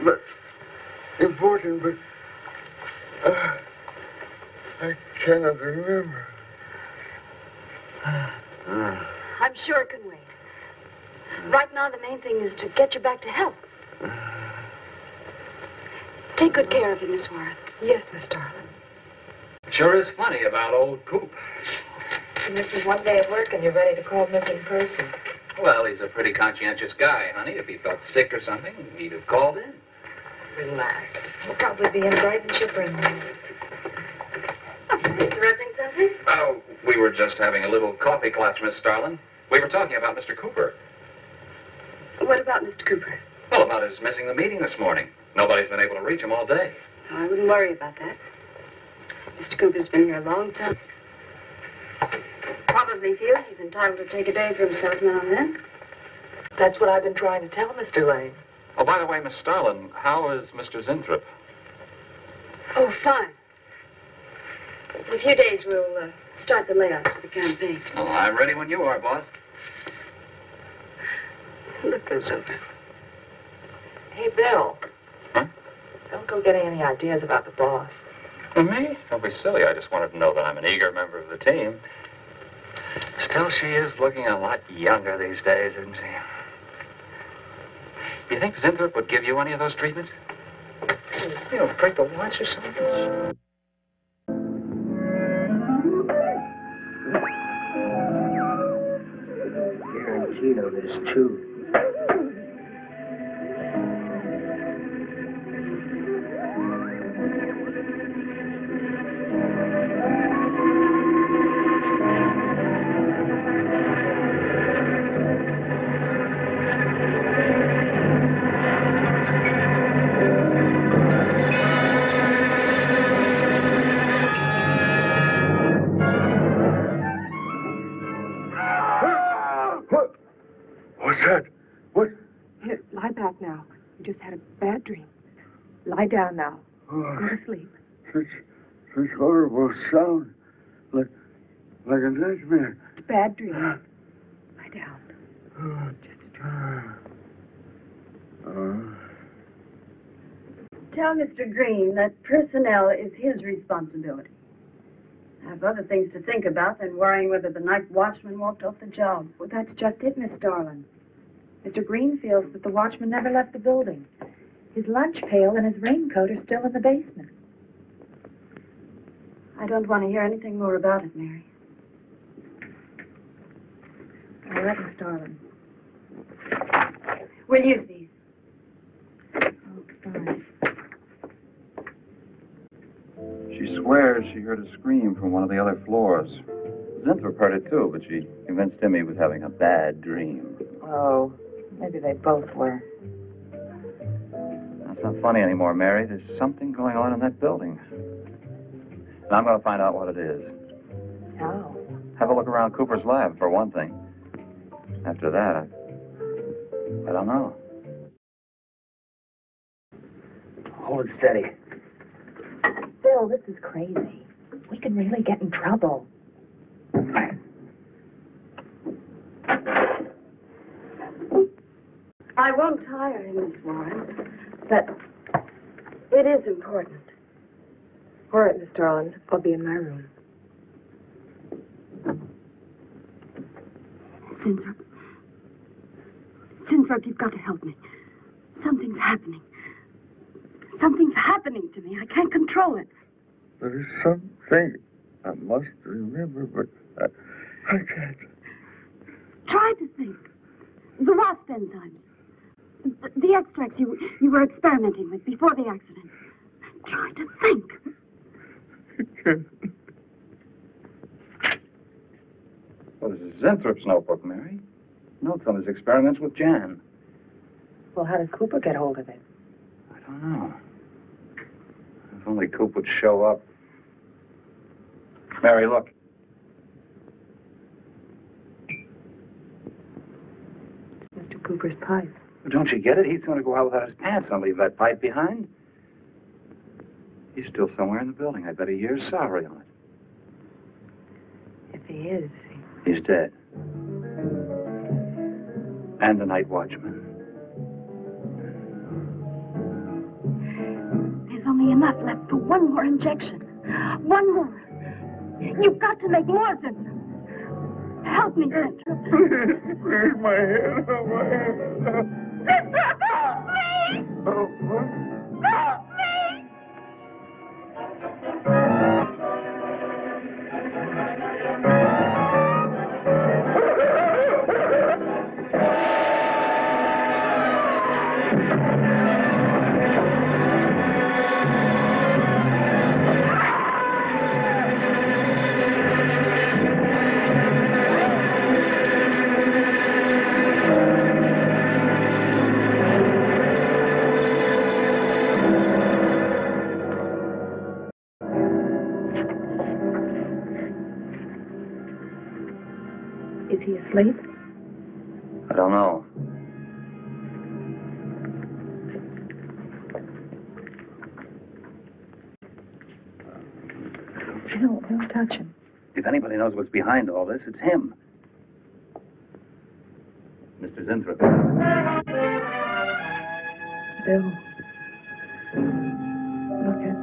But I cannot remember. I'm sure it can wait. Right now, the main thing is to get you back to health. Take good care of you, Miss Warren. Yes, Miss Darling. Sure is funny about old Coop. And this is one day at work and you're ready to call missing person. Well, he's a pretty conscientious guy, honey. If he felt sick or something, he'd have called in. Relax. He'll probably be in bright and chipper in the morning. Interrupting something? Oh, we were just having a little coffee clutch, Miss Starlin. We were talking about Mr. Cooper. What about Mr. Cooper? Well, about his missing the meeting this morning. Nobody's been able to reach him all day. Oh, I wouldn't worry about that. Mr. Cooper's been here a long time. Probably feels he's entitled to take a day for himself now and then. That's what I've been trying to tell Mr. Lane. Oh, by the way, Miss Starlin, how is Mr. Zinthrop? Oh, fine. In a few days, we'll start the layouts for the campaign. Oh, I'm ready when you are, boss. Look those over. Hey, Bill. Huh? Don't go getting any ideas about the boss. Me? Don't be silly. I just wanted to know that I'm an eager member of the team. Still, she is looking a lot younger these days, isn't she? You think Zinthrop would give you any of those treatments? You know, break the watch or something? Guaranteed of this, too. What's that? What? Here, lie back now. You just had a bad dream. Lie down now. Go to sleep. Such horrible sound. Like a nightmare. It's a bad dream. Lie down. Just a dream. Tell Mr. Green that personnel is his responsibility. I have other things to think about than worrying whether the night watchman walked off the job. Well, that's just it, Miss Starlin. Mr. Green feels that the watchman never left the building. His lunch pail and his raincoat are still in the basement. I don't want to hear anything more about it, Mary. All right, Miss Starlin. We'll use these. Oh, fine. She swears she heard a scream from one of the other floors. Zinthrop heard it too, but she convinced him he was having a bad dream. Oh, maybe they both were. That's not funny anymore, Mary. There's something going on in that building. And I'm going to find out what it is. How? Have a look around Cooper's lab, for one thing. After that, I don't know. Hold it steady. Bill, this is crazy. We could really get in trouble. I won't tire him, Miss Warren, but it is important. All right, Miss Starlin. I'll be in my room. Zinthrop, you've got to help me. Something's happening. Something's happening to me. I can't control it. There's something I must remember, but I can't. Try to think. The Wasp enzymes. The extracts you were experimenting with before the accident. Try to think. I can't. Well, this is Zinthrop's notebook, Mary. Notes on his experiments with Jan. Well, how did Cooper get hold of it? I don't know. If only Coop would show up. Mary, look. Mr. Cooper's pipe. Don't you get it? He's going to go out without his pants on, leave that pipe behind. He's still somewhere in the building. I bet a year's salary on it. If he is, He's dead. And the night watchman. There's only enough left for one more injection. One more. You've got to make more, Zinthrop. Help me, Zinthrop. Please, my head. Oh, my head. Zinthrop, help me! Oh, what? Help me! Is he asleep? I don't know. No, don't touch him. If anybody knows what's behind all this, it's him. Mr. Zinthrop. Bill. Look at...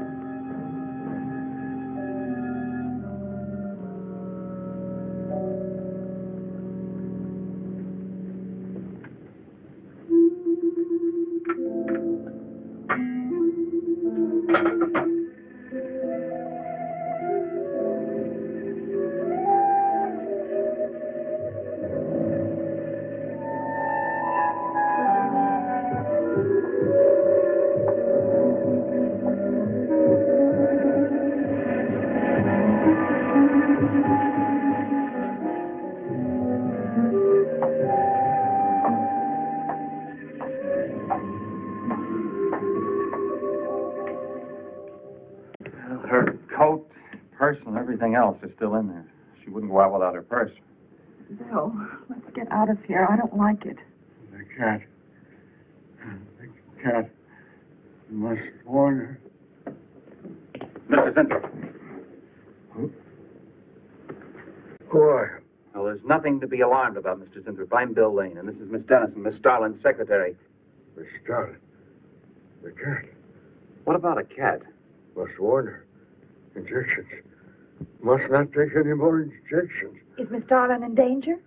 Her coat, purse, and everything else is still in there. She wouldn't go out without her purse. Bill, let's get out of here. I don't like it. The cat. The cat. You must warn her. Mr. Zinthrop. Who are you? Well, there's nothing to be alarmed about, Mr. Zinthrop. I'm Bill Lane, and this is Miss Dennison, Miss Starlin's secretary. Miss Starlin. The cat. What about a cat? Must warn her. Injections. Must not take any more injections. Is Miss Darlin in danger?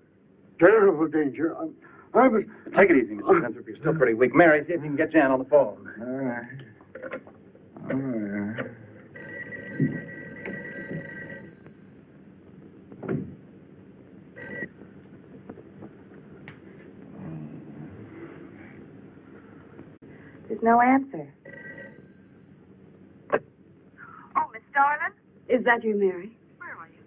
Terrible danger. I was... Take it easy, Mr. Zinthrop. You're still pretty weak. Mary, see if you can get Jan on the phone. All right. All right. There's no answer. Oh, Miss Darlin? Is that you, Mary? Where are you?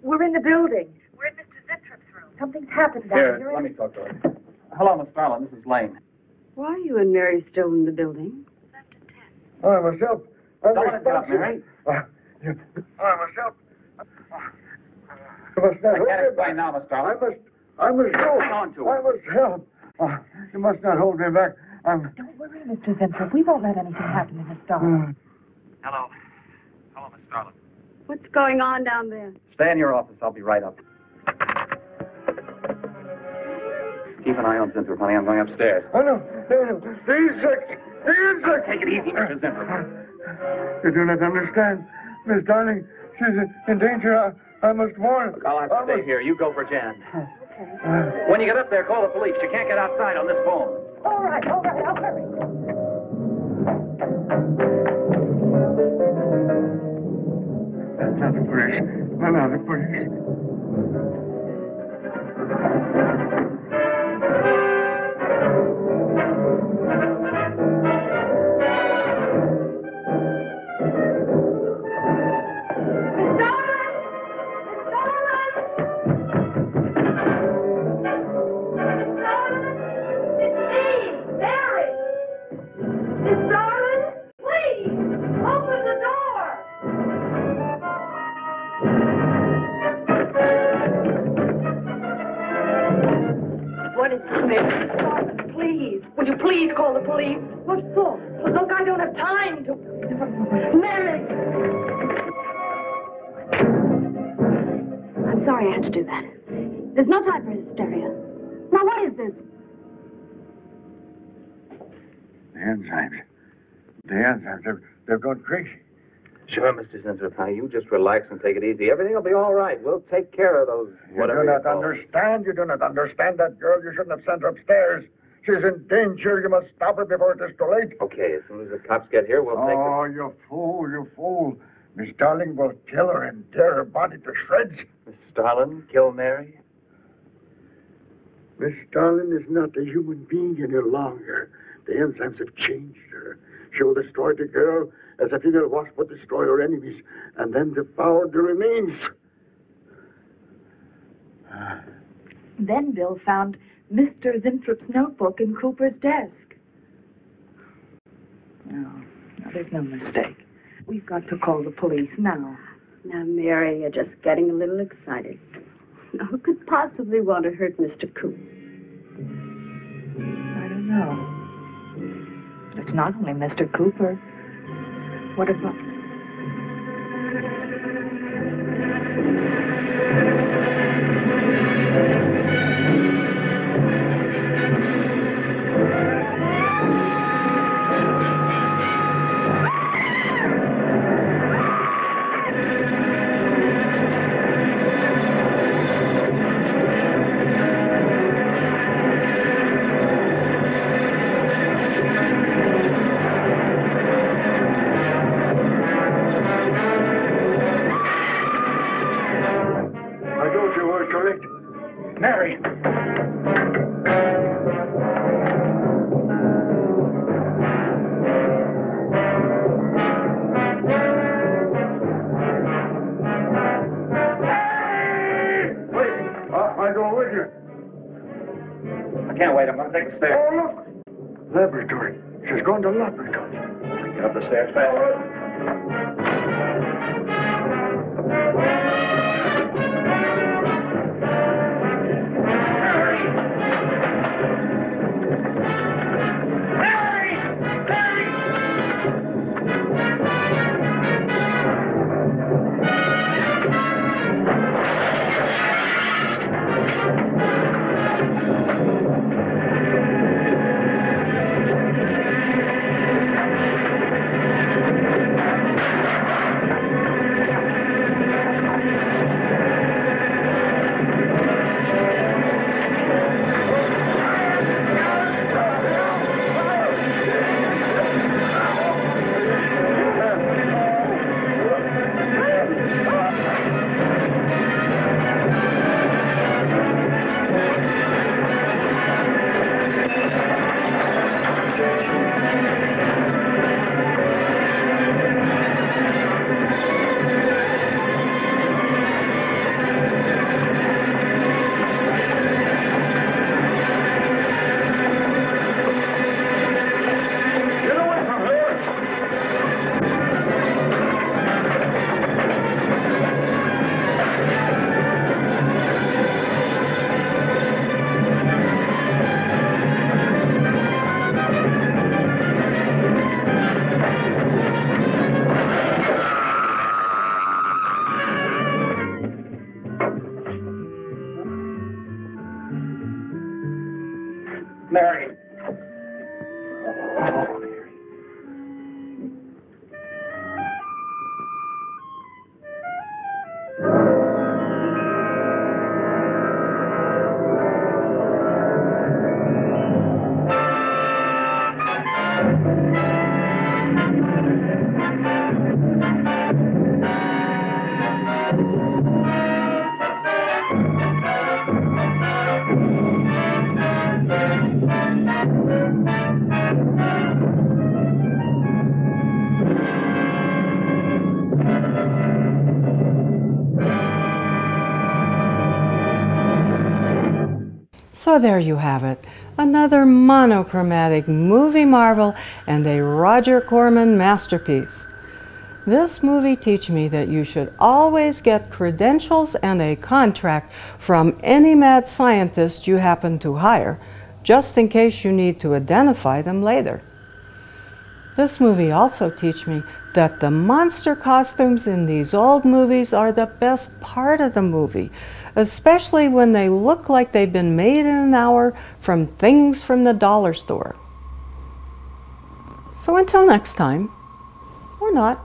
We're in the building. We're in Mr. Zintrop's room. Something's happened down Here, here. let me talk to her. Hello, Miss Starlin. This is Lane. Why are you and Mary still in the building? I must help. I'm Don't let it get up, Mary. I must help. You must not I hold can't me explain back. now, Miss Starlin. I must go. Hang on to it. I must help. You must not hold me back. Don't worry, Mr. Zinthrop. We won't let anything happen to Miss Darlin. Hello. Hello, Miss Starlin. What's going on down there? Stay in your office. I'll be right up. Keep an eye on Zinthrop, honey. I'm going upstairs. I know. The insects. The insects. Take it easy, Mr. Zinthrop. You do not understand. Miss Darling, she's in danger. I must warn her. Look, I'll have to stay here. You go for Jan. Okay. When you get up there, call the police. You can't get outside on this phone. All right. I'll hurry. Not the police. Not the police. What is this, Mary? Darlin, please. Will you please call the police? What for? Look, I don't have time to... Mary! I'm sorry I had to do that. There's no time for hysteria. Now, what is this? The enzymes. The enzymes. They've gone crazy. Sure, Mr. Zinthrop. Now, you just relax and take it easy. Everything will be all right. We'll take care of those, whatever You do not call them. understand. You do not understand that girl. You shouldn't have sent her upstairs. She's in danger. You must stop her before it is too late. Okay, as soon as the cops get here, we'll take Oh, you fool, you fool. Miss Darling will kill her and tear her body to shreds. Miss Starlin, kill Mary? Miss Darling is not a human being any longer. The enzymes have changed her. She will destroy the girl as a female wasp would destroy her enemies, and then devour the remains. Then Bill found Mr. Zintrop's notebook in Cooper's desk. No, there's no mistake. We've got to call the police now. Now, Mary, you're just getting a little excited. Now, who could possibly want to hurt Mr. Coop? I don't know. But it's not only Mr. Cooper. What about... Mary! I go with you. I can't wait. I'm going to take the stairs. Oh, look! Laboratory. She's going to laboratory. Get up the stairs fast. Mary. So there you have it, another monochromatic movie marvel and a Roger Corman masterpiece. This movie teaches me that you should always get credentials and a contract from any mad scientist you happen to hire, just in case you need to identify them later. This movie also teaches me that the monster costumes in these old movies are the best part of the movie, especially when they look like they've been made in an hour from things from the dollar store. So until next time, or not,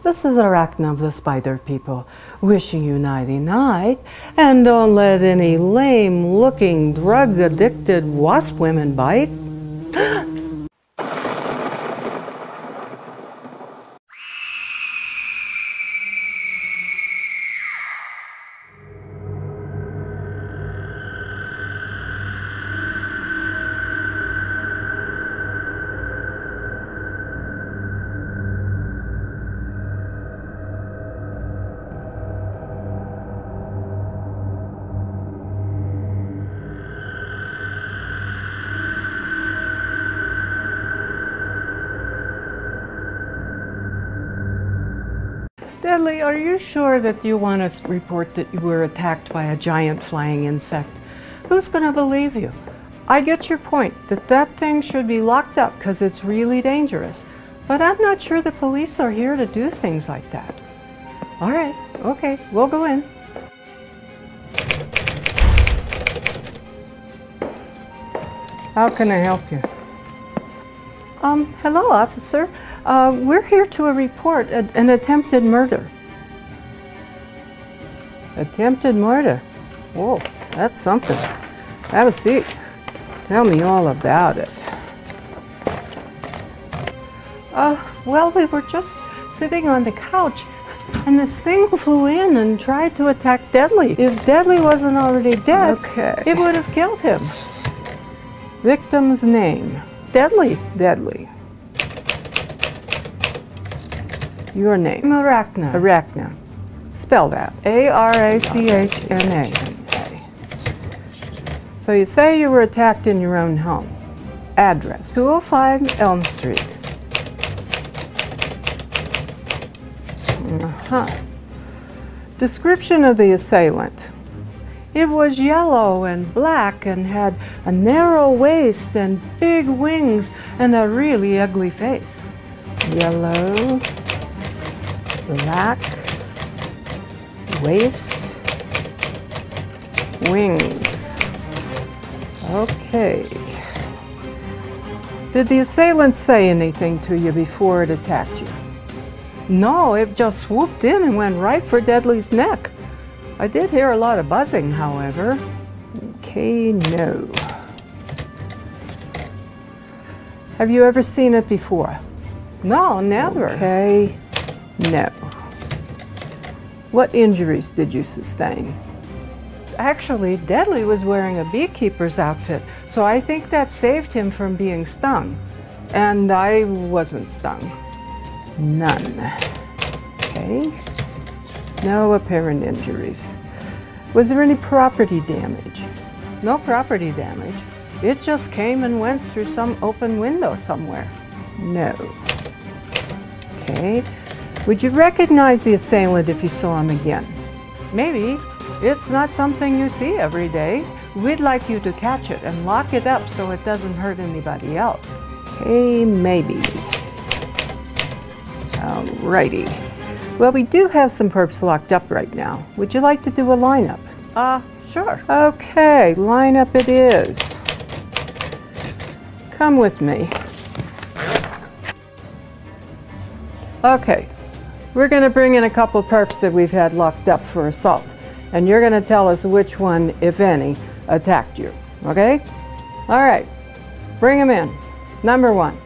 this is Arachna of the Spider People, wishing you nighty-night, and don't let any lame-looking, drug-addicted wasp women bite. Deadly, are you sure that you want to report that you were attacked by a giant flying insect? Who's going to believe you? I get your point, that that thing should be locked up because it's really dangerous. But I'm not sure the police are here to do things like that. All right, okay, we'll go in. How can I help you? Hello, officer. We're here to report an attempted murder. Attempted murder? Whoa, that's something. Have a seat. Tell me all about it. Well, we were just sitting on the couch, and this thing flew in and tried to attack Deadly. If Deadly wasn't already dead, it would have killed him. Victim's name. Deadly. Deadly. Your name. Arachna. Arachna. Spell that. A-R-A-C-H-N-A. So you say you were attacked in your own home. Address. 205 Elm Street. Description of the assailant. It was yellow and black and had a narrow waist and big wings and a really ugly face. Yellow, black, waist, wings. Okay. Did the assailant say anything to you before it attacked you? No, it just swooped in and went right for Deadly's neck. I did hear a lot of buzzing, however. Okay, no. Have you ever seen it before? No, never. Okay, no. What injuries did you sustain? Actually, Deadly was wearing a beekeeper's outfit, so I think that saved him from being stung. And I wasn't stung. None. Okay. No apparent injuries. Was there any property damage? No property damage. It just came and went through some open window somewhere. No. Okay. Would you recognize the assailant if you saw him again? Maybe. It's not something you see every day. We'd like you to catch it and lock it up so it doesn't hurt anybody else. Okay, maybe. Alrighty. Well, we do have some perps locked up right now. Would you like to do a lineup? Sure. Okay, lineup it is. Come with me. Okay, we're going to bring in a couple perps that we've had locked up for assault. And you're going to tell us which one, if any, attacked you. Okay? All right. Bring them in. Number 1.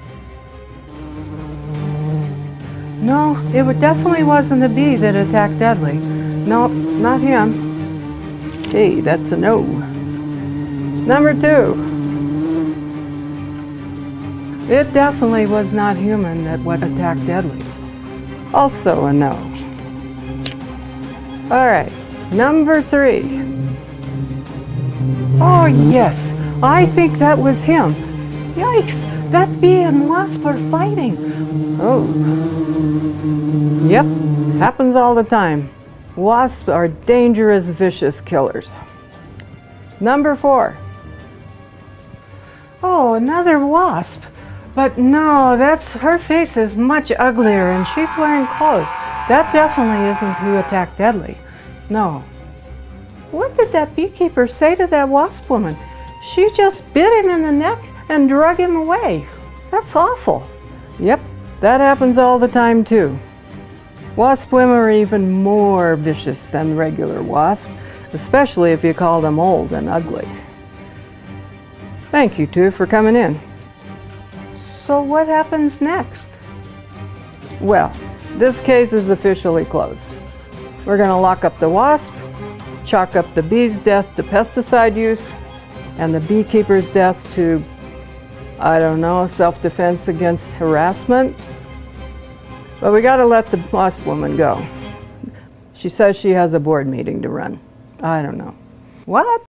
No, it definitely wasn't the bee that attacked Deadly. Nope, not him. Hey, that's a no. Number 2. It definitely was not human that what attacked Deadly. Also a no. All right. Number 3. Oh, yes. I think that was him. Yikes. That bee and wasp are fighting. Oh. Yep. Happens all the time. Wasps are dangerous, vicious killers. Number 4. Oh, another wasp. But no, her face is much uglier and she's wearing clothes. That definitely isn't who attacked Deadly. No. What did that beekeeper say to that wasp woman? She just bit him in the neck and drug him away. That's awful. Yep, that happens all the time too. Wasp women are even more vicious than regular wasps, especially if you call them old and ugly. Thank you two for coming in. So what happens next? Well, this case is officially closed. We're going to lock up the wasp, chalk up the bee's death to pesticide use, and the beekeeper's death to, I don't know, self-defense against harassment. But we got to let the wasp woman go. She says she has a board meeting to run. I don't know. What?